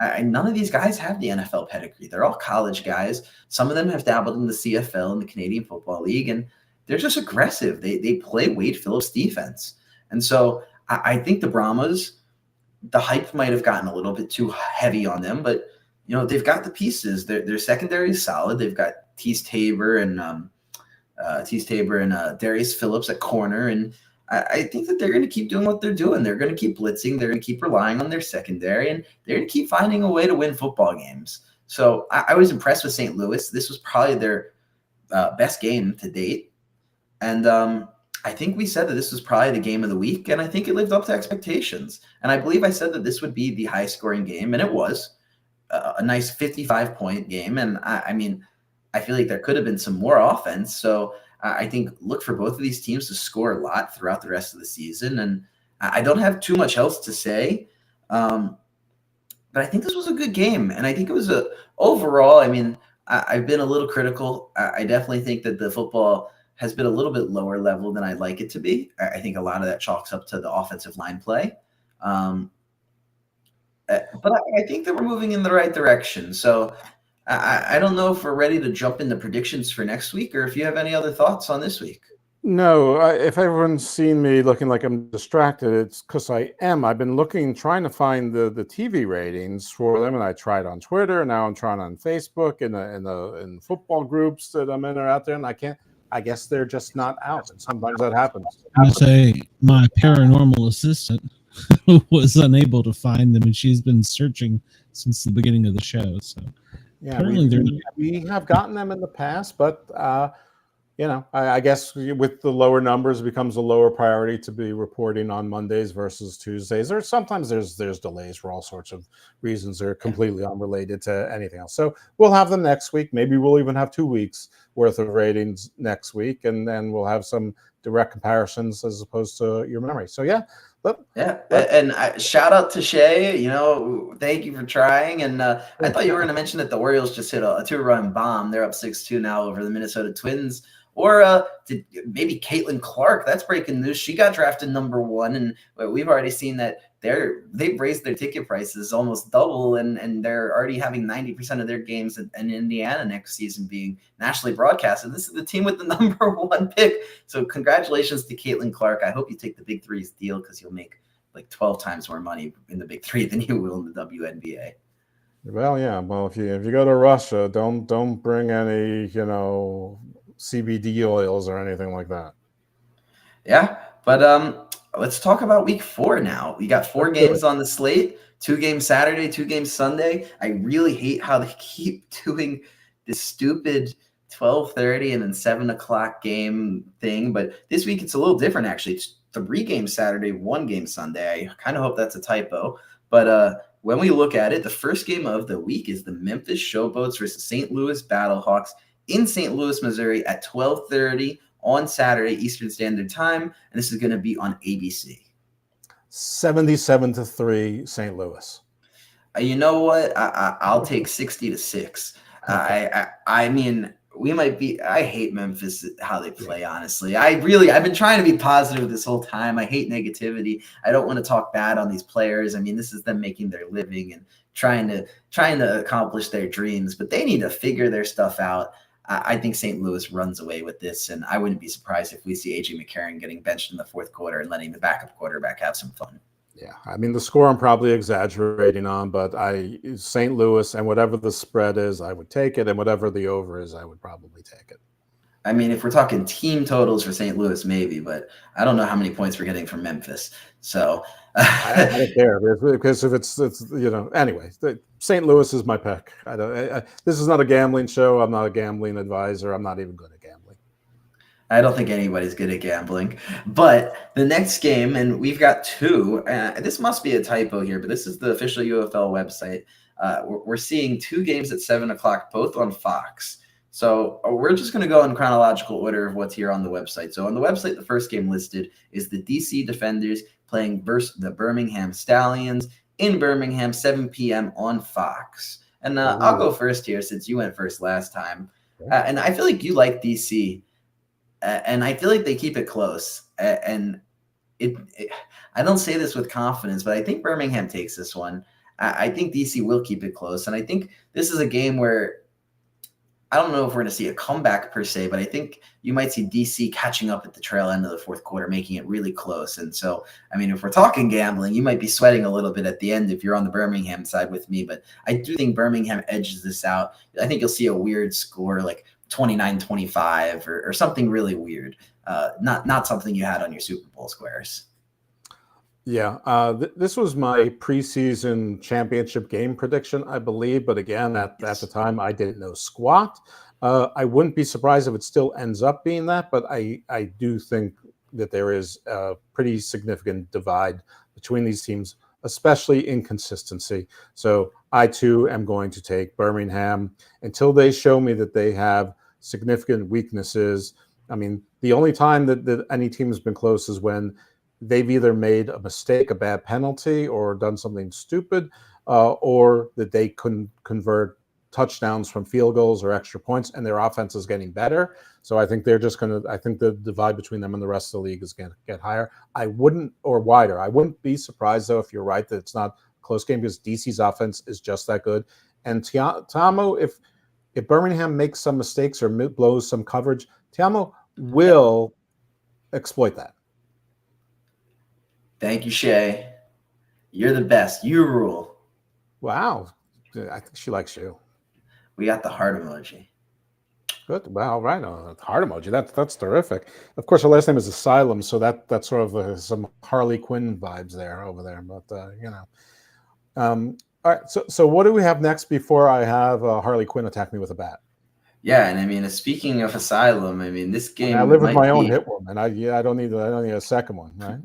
None of these guys have the NFL pedigree. They're all college guys. Some of them have dabbled in the CFL and the Canadian Football League, and they're just aggressive. They play Wade Phillips defense. And so I think the Brahmas, the hype might have gotten a little bit too heavy on them, but, they've got the pieces. Their secondary is solid. They've got Tease Tabor and Darius Phillips at corner. And I think that they're going to keep doing what they're doing. They're going to keep blitzing. They're going to keep relying on their secondary, and they're going to keep finding a way to win football games. So I was impressed with St. Louis. This was probably their best game to date. And I think we said that this was probably the game of the week, and I think it lived up to expectations. And I believe I said that this would be the highest scoring game, and it was a nice 55-point game. And I mean, I feel like there could have been some more offense. So I think look for both of these teams to score a lot throughout the rest of the season. And I don't have too much else to say. But I think this was a good game. And I think it was overall, I mean, I've been a little critical. I definitely think that the football has been a little bit lower level than I'd like it to be. I think a lot of that chalks up to the offensive line play. But I think that we're moving in the right direction. So I don't know if we're ready to jump into predictions for next week, or if you have any other thoughts on this week. No, if everyone's seen me looking like I'm distracted, it's because I am. I've been trying to find the TV ratings for them, and I tried on Twitter, and now I'm trying on Facebook in football groups that I'm in or out there, and I can't. I guess they're just not out, and sometimes that happens. I say my paranormal assistant was unable to find them, and she's been searching since the beginning of the show. So yeah, we have gotten them in the past, but I guess with the lower numbers, it becomes a lower priority to be reporting on Mondays versus Tuesdays. Or sometimes there's delays for all sorts of reasons that are completely unrelated to anything else. So we'll have them next week. Maybe we'll even have 2 weeks worth of ratings next week, and then we'll have some direct comparisons as opposed to your memory. So yeah. Shout out to Shay. Thank you for trying. And I thought you were going to mention that the Orioles just hit a 2-run bomb. They're up 6-2 now over the Minnesota Twins. Or maybe Caitlin Clark. That's breaking news. She got drafted number 1, and we've already seen that they've raised their ticket prices almost double, and they're already having 90% of their games in Indiana next season being nationally broadcasted. This is the team with the number 1 pick. So congratulations to Caitlin Clark. I hope you take the Big Three's deal, because you'll make like 12 times more money in the Big Three than you will in the WNBA. Well, yeah. Well, if you go to Russia, don't bring any CBD oils or anything like that. Yeah, but let's talk about week 4 now. We got 4 games on the slate, 2 games Saturday, 2 games Sunday. I really hate how they keep doing this stupid 12:30 and then 7 o'clock game thing. But this week it's a little different, actually. It's 3 games Saturday, 1 game Sunday. I kind of hope that's a typo. But when we look at it, the first game of the week is the Memphis Showboats versus St. Louis Battlehawks in St. Louis, Missouri at 12:30 on Saturday, Eastern Standard Time. And this is going to be on ABC. 77-3 St. Louis. You know what? I'll take 60-6. I mean, we might be. I hate Memphis, how they play, honestly. I've been trying to be positive this whole time. I hate negativity. I don't want to talk bad on these players. I mean, this is them making their living and trying to accomplish their dreams, but they need to figure their stuff out. I think St. Louis runs away with this, and I wouldn't be surprised if we see A.J. McCarron getting benched in the 4th quarter and letting the backup quarterback have some fun. Yeah, I mean, the score I'm probably exaggerating on, but St. Louis, and whatever the spread is, I would take it, and whatever the over is, I would probably take it. I mean, if we're talking team totals for St. Louis, maybe, but I don't know how many points we're getting from Memphis. So I don't care, because if it's anyway, St. Louis is my pick. This is not a gambling show. I'm not a gambling advisor. I'm not even good at gambling. I don't think anybody's good at gambling. But the next game, and we've got 2. This must be a typo here, but this is the official UFL website. We're seeing 2 games at 7 o'clock, both on Fox. So we're just going to go in chronological order of what's here on the website. So on the website, the first game listed is the DC Defenders playing versus the Birmingham Stallions in Birmingham, 7 p.m. on Fox. And I'll go first here, since you went first last time. And I feel like you like DC. And I feel like they keep it close. And I don't say this with confidence, but I think Birmingham takes this one. I think DC will keep it close. And I think this is a game where I don't know if we're going to see a comeback per se, but I think you might see DC catching up at the trail end of the 4th quarter, making it really close. And so, I mean, if we're talking gambling, you might be sweating a little bit at the end if you're on the Birmingham side with me. But I do think Birmingham edges this out. I think you'll see a weird score like 29-25 or something really weird. Not something you had on your Super Bowl squares. Yeah, this was my preseason championship game prediction, I believe. But again, at the time, I didn't know squat. I wouldn't be surprised if it still ends up being that. But I do think that there is a pretty significant divide between these teams, especially in consistency. So I, too, am going to take Birmingham until they show me that they have significant weaknesses. I mean, the only time that any team has been close is when they've either made a mistake, a bad penalty, or done something stupid, or that they couldn't convert touchdowns from field goals or extra points, and their offense is getting better. So I think I think the divide between them and the rest of the league is going to get higher. Wider. I wouldn't be surprised, though, if you're right that it's not a close game, because DC's offense is just that good. And Tiamo, if Birmingham makes some mistakes or blows some coverage, Tiamo will exploit that. Thank you, Shay. You're the best. You rule. Wow. I think she likes you. We got the heart emoji. Good. Wow. Right. Heart emoji. That's terrific. Of course, her last name is Asylum, so that's sort of some Harley Quinn vibes over there. But all right. So what do we have next before I have Harley Quinn attack me with a bat? Yeah, and I mean, speaking of Asylum, I mean, this game I live with might my own be. hit woman. I don't need a second one, right?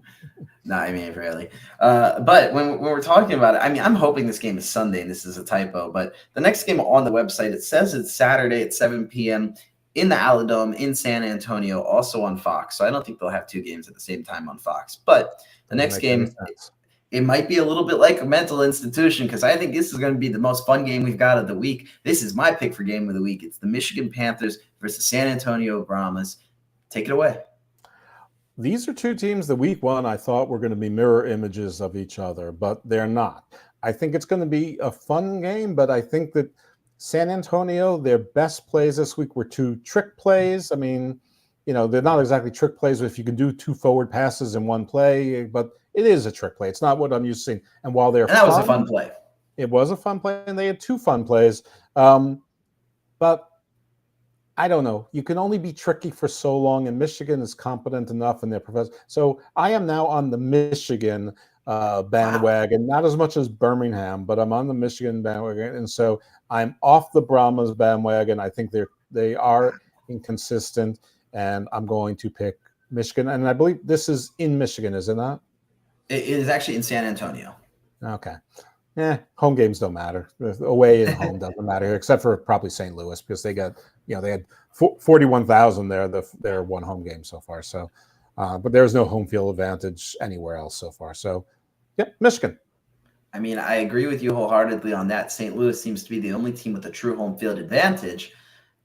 No, I mean, really. But when we're talking about it, I mean, I'm hoping this game is Sunday and this is a typo, but the next game on the website, it says it's Saturday at 7 p.m. in the Aladome in San Antonio, also on Fox. So I don't think they'll have two games at the same time on Fox. But the next game, it might be a little bit like a mental institution because I think this is going to be the most fun game we've got of the week. This is my pick for game of the week. It's the Michigan Panthers versus San Antonio Brahmas. Take it away. These are two teams that week one I thought were going to be mirror images of each other, but they're not. I think it's going to be a fun game, but I think that San Antonio, their best plays this week were two trick plays. I mean, they're not exactly trick plays if you can do two forward passes in one play, but it is a trick play. It's not what I'm used to seeing. And while that was a fun play. It was a fun play, and they had two fun plays. But I don't know. You can only be tricky for so long, and Michigan is competent enough in their professor. So I am now on the Michigan bandwagon, not as much as Birmingham, but I'm on the Michigan bandwagon, and so I'm off the Brahmas bandwagon. I think they are inconsistent, and I'm going to pick Michigan. And I believe this is in Michigan, is it not? It is actually in San Antonio. Okay. Home games don't matter. Away and home doesn't matter here, except for probably St. Louis because they got, they had 41,000 there. Their one home game so far. So, but there's no home field advantage anywhere else so far. So, Michigan. I mean, I agree with you wholeheartedly on that. St. Louis seems to be the only team with a true home field advantage.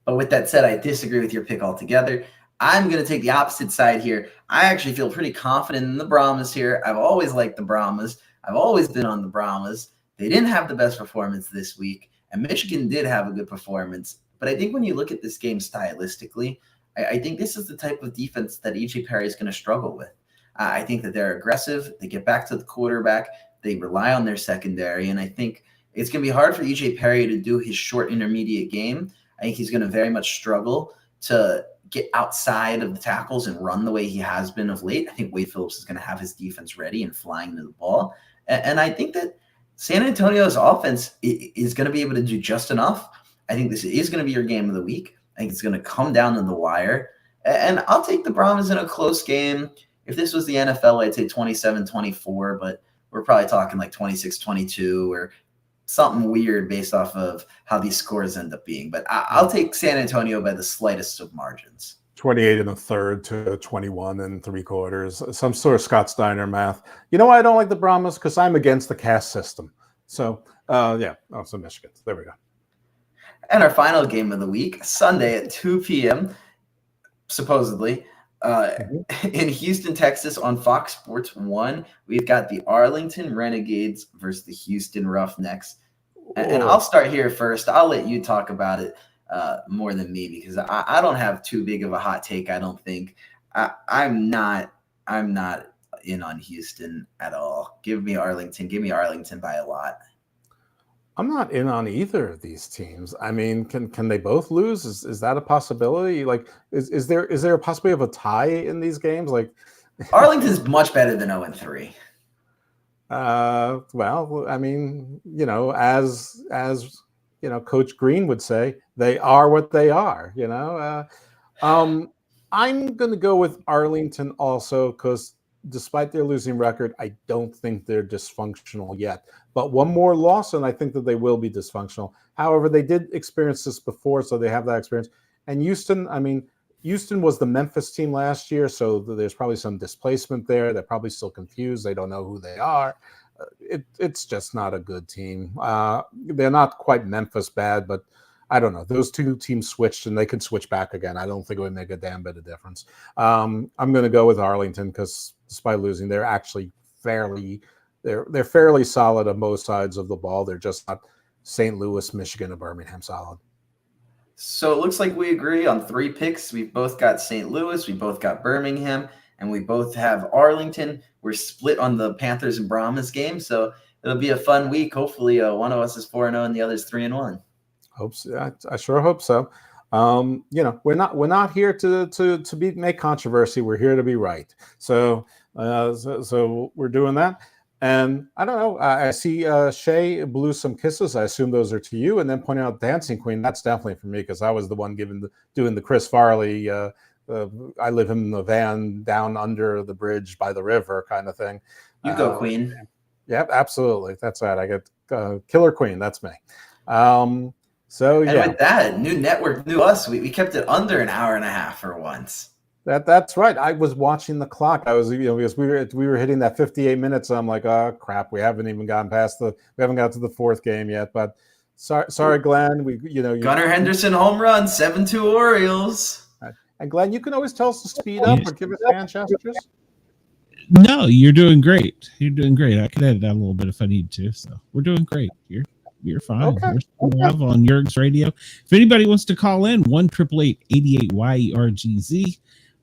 But with that said, I disagree with your pick altogether. I'm going to take the opposite side here. I actually feel pretty confident in the Brahmas here. I've always liked the Brahmas. I've always been on the Brahmas. They didn't have the best performance this week, and Michigan did have a good performance. But I think when you look at this game stylistically, I think this is the type of defense that E.J. Perry is going to struggle with. I think that they're aggressive. They get back to the quarterback. They rely on their secondary, and I think it's going to be hard for E.J. Perry to do his short intermediate game. I think he's going to very much struggle to get outside of the tackles and run the way he has been of late. I think Wade Phillips is going to have his defense ready and flying to the ball. And I think that San Antonio's offense is going to be able to do just enough. I think this is going to be your game of the week. I think it's going to come down to the wire. And I'll take the Brahmas in a close game. If this was the NFL, I'd say 27-24, but we're probably talking like 26-22 or something weird based off of how these scores end up being. But I'll take San Antonio by the slightest of margins. 28 1/3 to 21 3/4. Some sort of Scott Steiner math. You know why I don't like the Brahmas? Because I'm against the caste system. So, also Michigan. There we go. And our final game of the week, Sunday at 2 p.m., supposedly, in Houston, Texas on Fox Sports 1, we've got the Arlington Renegades versus the Houston Roughnecks. And I'll start here first. I'll let you talk about it more than me because I don't have too big of a hot take, I don't think. I'm not in on Houston at all. Give me Arlington. Give me Arlington by a lot. I'm not in on either of these teams. I mean, can they both lose? Is that a possibility? Like, is there a possibility of a tie in these games? Like, Arlington's much better than 0-3. Well, I mean, as Coach Green would say, they are what they are. I'm going to go with Arlington also because despite their losing record, I don't think they're dysfunctional yet. But one more loss, and I think that they will be dysfunctional. However, they did experience this before, so they have that experience. And Houston was the Memphis team last year, so there's probably some displacement there. They're probably still confused. They don't know who they are. It's just not a good team. They're not quite Memphis bad, but I don't know. Those two teams switched, and they could switch back again. I don't think it would make a damn bit of difference. I'm going to go with Arlington because despite losing, they're actually they're fairly solid on both sides of the ball. They're just not St. Louis, Michigan, or Birmingham solid. So it looks like we agree on 3 picks. We've both got St. Louis, we both got Birmingham, and we both have Arlington. We're split on the Panthers and Brahmas game, so it'll be a fun week. Hopefully one of us is 4-0 and the other's 3-1. Hope so. I sure hope so. We're not here to make controversy. We're here to be right. So we're doing that. And I don't know. I see Shay blew some kisses. I assume those are to you. And then pointing out Dancing Queen. That's definitely for me because I was the one doing the Chris Farley. I live in the van down under the bridge by the river kind of thing. You go, Queen. Yep, absolutely. That's right. I get Killer Queen. That's me. So and yeah, with that new network, knew us. We kept it under an hour and a half for once. That's right. I was watching the clock. I was, because we were hitting that 58 minutes. And I'm like, oh crap, we haven't even gotten past we haven't got to the fourth game yet. But sorry, Glenn. Gunnar Henderson home run, 7-2 Orioles. And Glenn, you can always tell us to speed up or give us hand gestures. No, you're doing great. You're doing great. I could edit out a little bit if I need to. So we're doing great. You're fine. Okay. We're live on Yerg's Radio. If anybody wants to call in, 1-888-88-YERGZ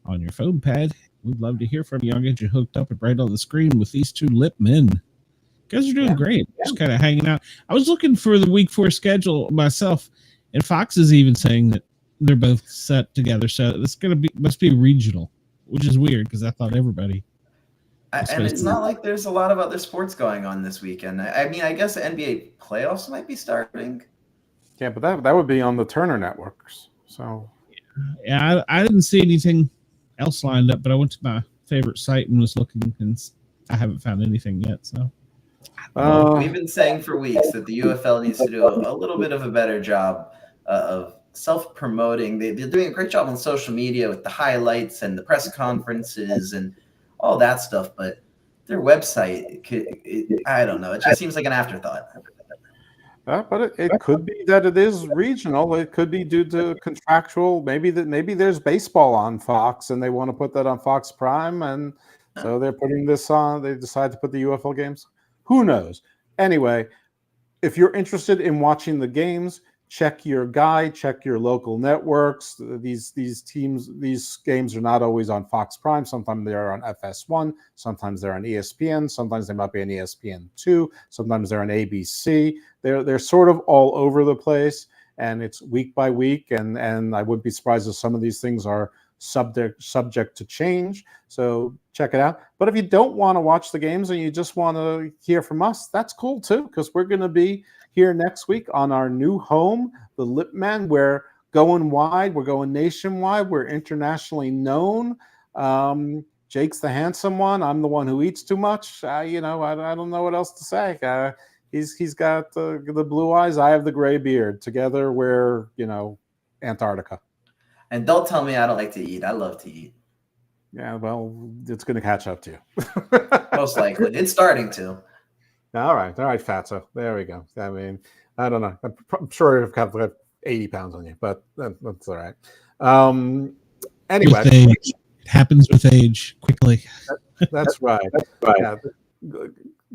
on your phone pad. We'd love to hear from you. I'll get you hooked up and right on the screen with these two Lipp Men. You guys are doing great. Just kind of hanging out. I was looking for the week 4 schedule myself, and Fox is even saying that they're both set together. So it's must be regional, which is weird because I thought everybody. And it's not like there's a lot of other sports going on this weekend. I mean, I guess the NBA playoffs might be starting. Yeah, but that would be on the Turner networks. So yeah, I didn't see anything else lined up, but I went to my favorite site and was looking, and I haven't found anything yet. So we've been saying for weeks that the UFL needs to do a little bit of a better job of self-promoting. They're doing a great job on social media with the highlights and the press conferences and all that stuff, but their website, I don't know. It just seems like an afterthought. But it could be that it is regional. It could be due to contractual. Maybe there's baseball on Fox and they want to put that on Fox Prime, and so they're putting this on. They decide to put the UFL games. Who knows? Anyway, if you're interested in watching the games, check your guide, check your local networks. These games are not always on Fox Prime. Sometimes they're on FS1. Sometimes they're on ESPN. Sometimes they might be on ESPN2. Sometimes they're on ABC. They're sort of all over the place, and it's week by week. And I wouldn't be surprised if some of these things are subject to change. So check it out. But if you don't want to watch the games and you just want to hear from us, that's cool too, because we're going to be here next week on our new home, the Lipp Men. We're going wide. We're going nationwide. We're internationally known. Jake's the handsome one. I'm the one who eats too much. I don't know what else to say. He's got the blue eyes. I have the gray beard. Together, we're Antarctica. And don't tell me I don't like to eat. I love to eat. Yeah, well, it's going to catch up to you. Most likely. It's starting to. All right, Fatso. There we go. I mean, I don't know. I'm sure I've got 80 pounds on you, but that's all right. Anyway. It happens with age quickly. That's right. Yeah.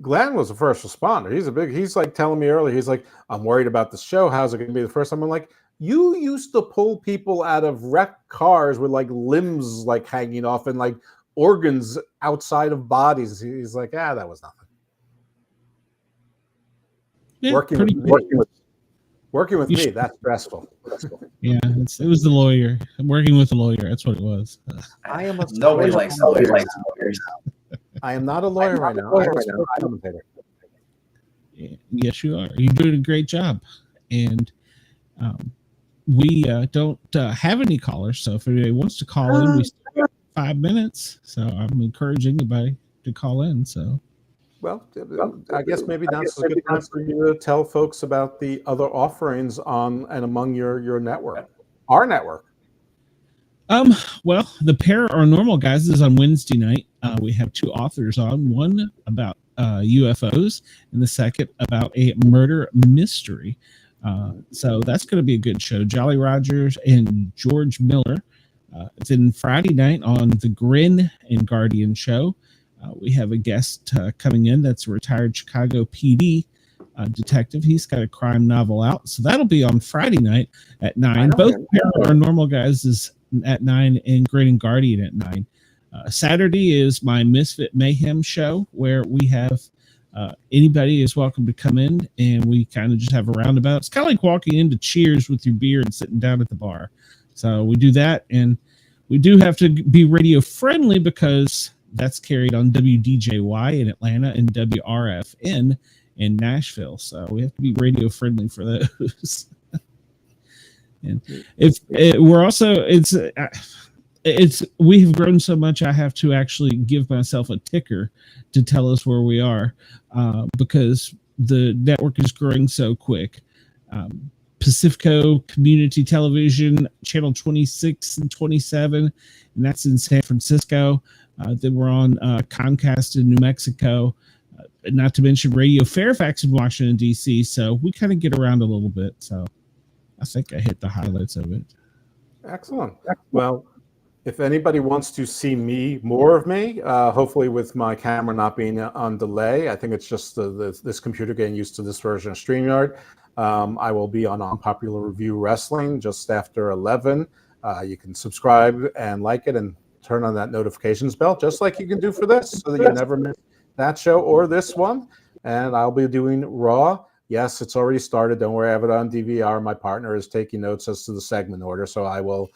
Glenn was a first responder. He's like telling me earlier, he's like, I'm worried about the show. How's it going to be the first time? I'm like, you used to pull people out of wrecked cars with like limbs like hanging off and like organs outside of bodies. He's like, that was nothing. Yeah, working with me, that's stressful. Yeah, it was the lawyer. Working with the lawyer, that's what it was. Nobody likes lawyers. I am not a lawyer right now. I'm a sports commentator. Yes, you are. You're doing a great job. And we don't have any callers, so if anybody wants to call in, we still have 5 minutes. So I'm encouraging anybody to call in. So. Well, I guess maybe now's a good time for you to tell folks about the other offerings on and among your network, our network. Well, the Paranormal Guys is on Wednesday night. We have 2 authors on, one about UFOs and the second about a murder mystery. So that's going to be a good show. Jolly Rogers and George Miller. Then Friday night on the Grin and Guardian show, we have a guest coming in that's a retired Chicago PD detective. He's got a crime novel out. So that'll be on Friday night at 9. Both Paranormal Guys is at 9 and Grin and Guardian at 9. Saturday is my Misfit Mayhem show, where we have anybody is welcome to come in, and we kind of just have a roundabout. It's kind of like walking into Cheers with your beer and sitting down at the bar. So we do that, and we do have to be radio friendly because that's carried on WDJY in Atlanta and WRFN in Nashville. So we have to be radio friendly for those. And if we're also, it's we have grown so much, I have to actually give myself a ticker to tell us where we are, because the network is growing so quick. Pacifico Community Television, channel 26 and 27, and that's in San Francisco. Then we're on Comcast in New Mexico, not to mention Radio Fairfax in Washington, D.C. So we kind of get around a little bit. So I think I hit the highlights of it. Excellent. Well, if anybody wants to see more of me, hopefully with my camera not being on delay, I think it's just this computer getting used to this version of StreamYard. I will be on Unpopular Review Wrestling just after 11. You can subscribe and like it and turn on that notifications bell, just like you can do for this, so that you never miss that show or this one. And I'll be doing Raw. Yes, it's already started. Don't worry, I have it on DVR. My partner is taking notes as to the segment order, so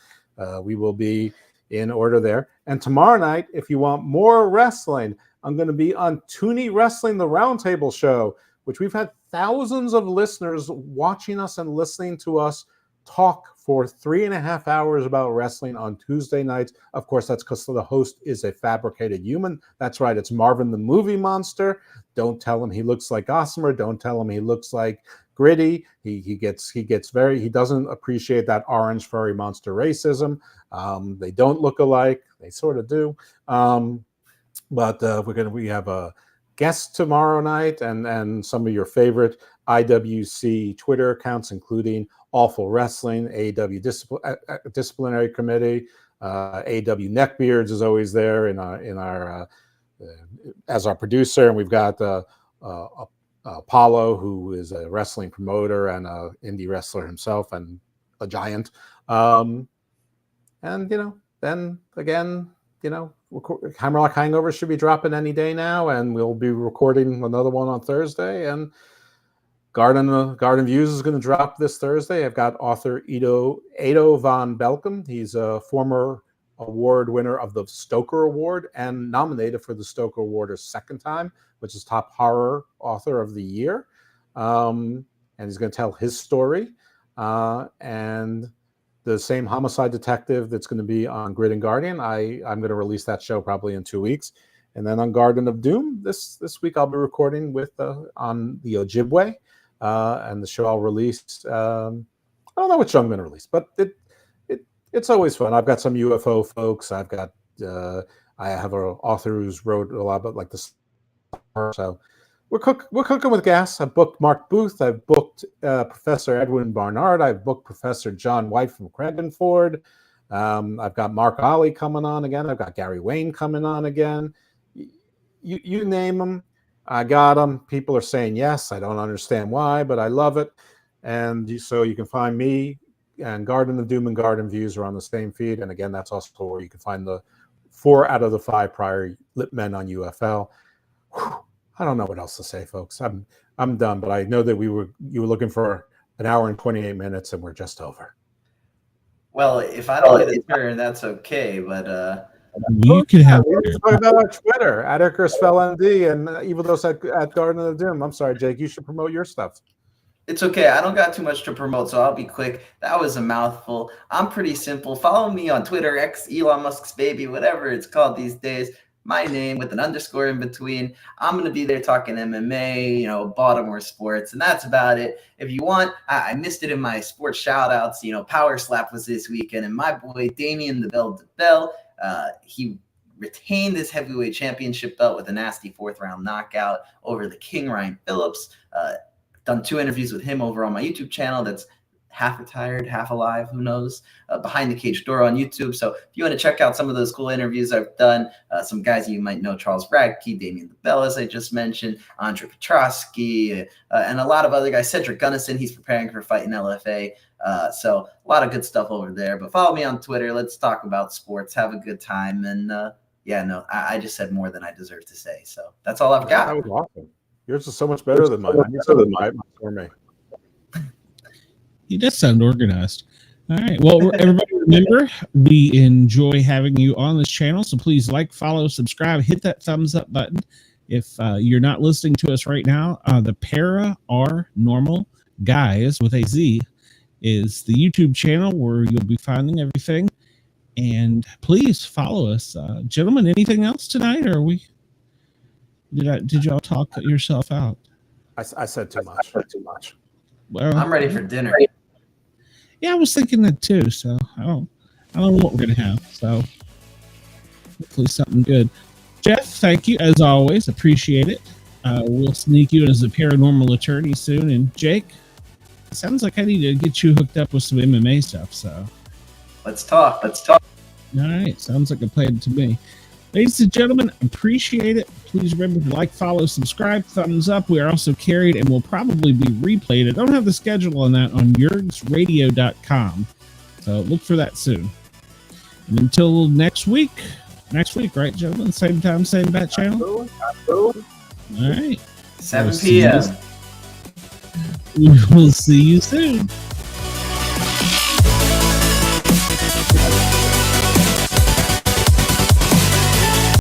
we will be in order there. And tomorrow night, if you want more wrestling, I'm going to be on Toonie Wrestling, the Roundtable Show, which we've had thousands of listeners watching us and listening to us talk for 3.5 hours about wrestling on Tuesday nights. Of course, that's because the host is a fabricated human. That's right, it's Marvin the Movie Monster. Don't tell him he looks like Gossamer. Don't tell him he looks like Gritty. He doesn't appreciate that orange furry monster racism. They don't look alike. They sort of do. But we have a guest tomorrow night and some of your favorite IWC Twitter accounts, including Awful Wrestling, AEW Disciplinary Committee, AEW Neckbeards is always there in our as our producer, and we've got Apollo, who is a wrestling promoter and an indie wrestler himself and a giant. And then again, Hammerlock Hangover should be dropping any day now, and we'll be recording another one on Thursday. And Garden Views is going to drop this Thursday. I've got author Edo von Belkom. He's a former award winner of the Stoker Award and nominated for the Stoker Award a second time, which is top horror author of the year. And he's going to tell his story. And the same homicide detective that's going to be on Grid and Guardian. I'm going to release that show probably in 2 weeks. And then on Garden of Doom, this week I'll be recording with on the Ojibwe. And the show I'll release. I don't know which show I'm going to release, but it's always fun. I've got some UFO folks. I've got I have an author who's wrote a lot about like this. So we're cooking with gas. I've booked Mark Booth. I've booked Professor Edwin Barnard. I've booked Professor John White from Craigenford. I've got Mark Ollie coming on again. I've got Gary Wayne coming on again. You name them, I got them. People are saying yes. I don't understand why, but I love it. And so you can find me and Garden of Doom and Garden Views are on the same feed. And again, that's also where you can find the 4 out of the 5 prior Lipp Men on UFL. Whew. I don't know what else to say, folks. I'm done, but I know that you were looking for an hour and 28 minutes, and we're just over. Well, if I don't get a turn, that's okay. But you can have. Let's talk about our Twitter at XFL and Evil Dose at Garden of the Doom. I'm sorry, Jake. You should promote your stuff. it's okay. I don't got too much to promote, so I'll be quick. That was a mouthful. I'm pretty simple. Follow me on Twitter, X Elon Musk's baby, whatever it's called these days. My name with an underscore in between. I'm going to be there talking MMA, Baltimore sports, and that's about it. If you want, I missed it in my sports shout-outs. Power Slap was this weekend, and my boy Damien the Bell, he retained his heavyweight championship belt with a nasty 4th-round knockout over the King Ryan Phillips. Done 2 interviews with him over on my YouTube channel. That's half retired, half alive, who knows, Behind the Cage Door on YouTube. So if you want to check out some of those cool interviews I've done, some guys you might know, Charles Radke, Damien the Bell, as I just mentioned, Andre Petrosky, and a lot of other guys. Cedric Gunnison, he's preparing for a fight in LFA. So a lot of good stuff over there. But follow me on Twitter. Let's talk about sports. Have a good time. And I just said more than I deserve to say. So that's all I've got. That was awesome. Yours is so much better than mine. I need something for me. He does sound organized. All right. Well, everybody remember, we enjoy having you on this channel. So please like, follow, subscribe, hit that thumbs up button. If you're not listening to us right now, the Para are Normal Guyz with a Z is the YouTube channel where you'll be finding everything. And please follow us. Gentlemen, anything else tonight? Or did y'all talk yourself out? I said too much. Well, I'm ready for dinner. Yeah, I was thinking that too. So I don't know what we're gonna have. So hopefully something good. Jeff, thank you as always. Appreciate it. We'll sneak you in as a paranormal attorney soon. And Jake, it sounds like I need to get you hooked up with some MMA stuff. So Let's talk. All right, sounds like a plan to me. Ladies and gentlemen, appreciate it. Please remember to like, follow, subscribe, thumbs up. We are also carried and will probably be replayed. I don't have the schedule on that on yergsradio.com. So look for that soon. And until next week, right, gentlemen? Same time, same bat channel? All right. 7 p.m. We will see you soon.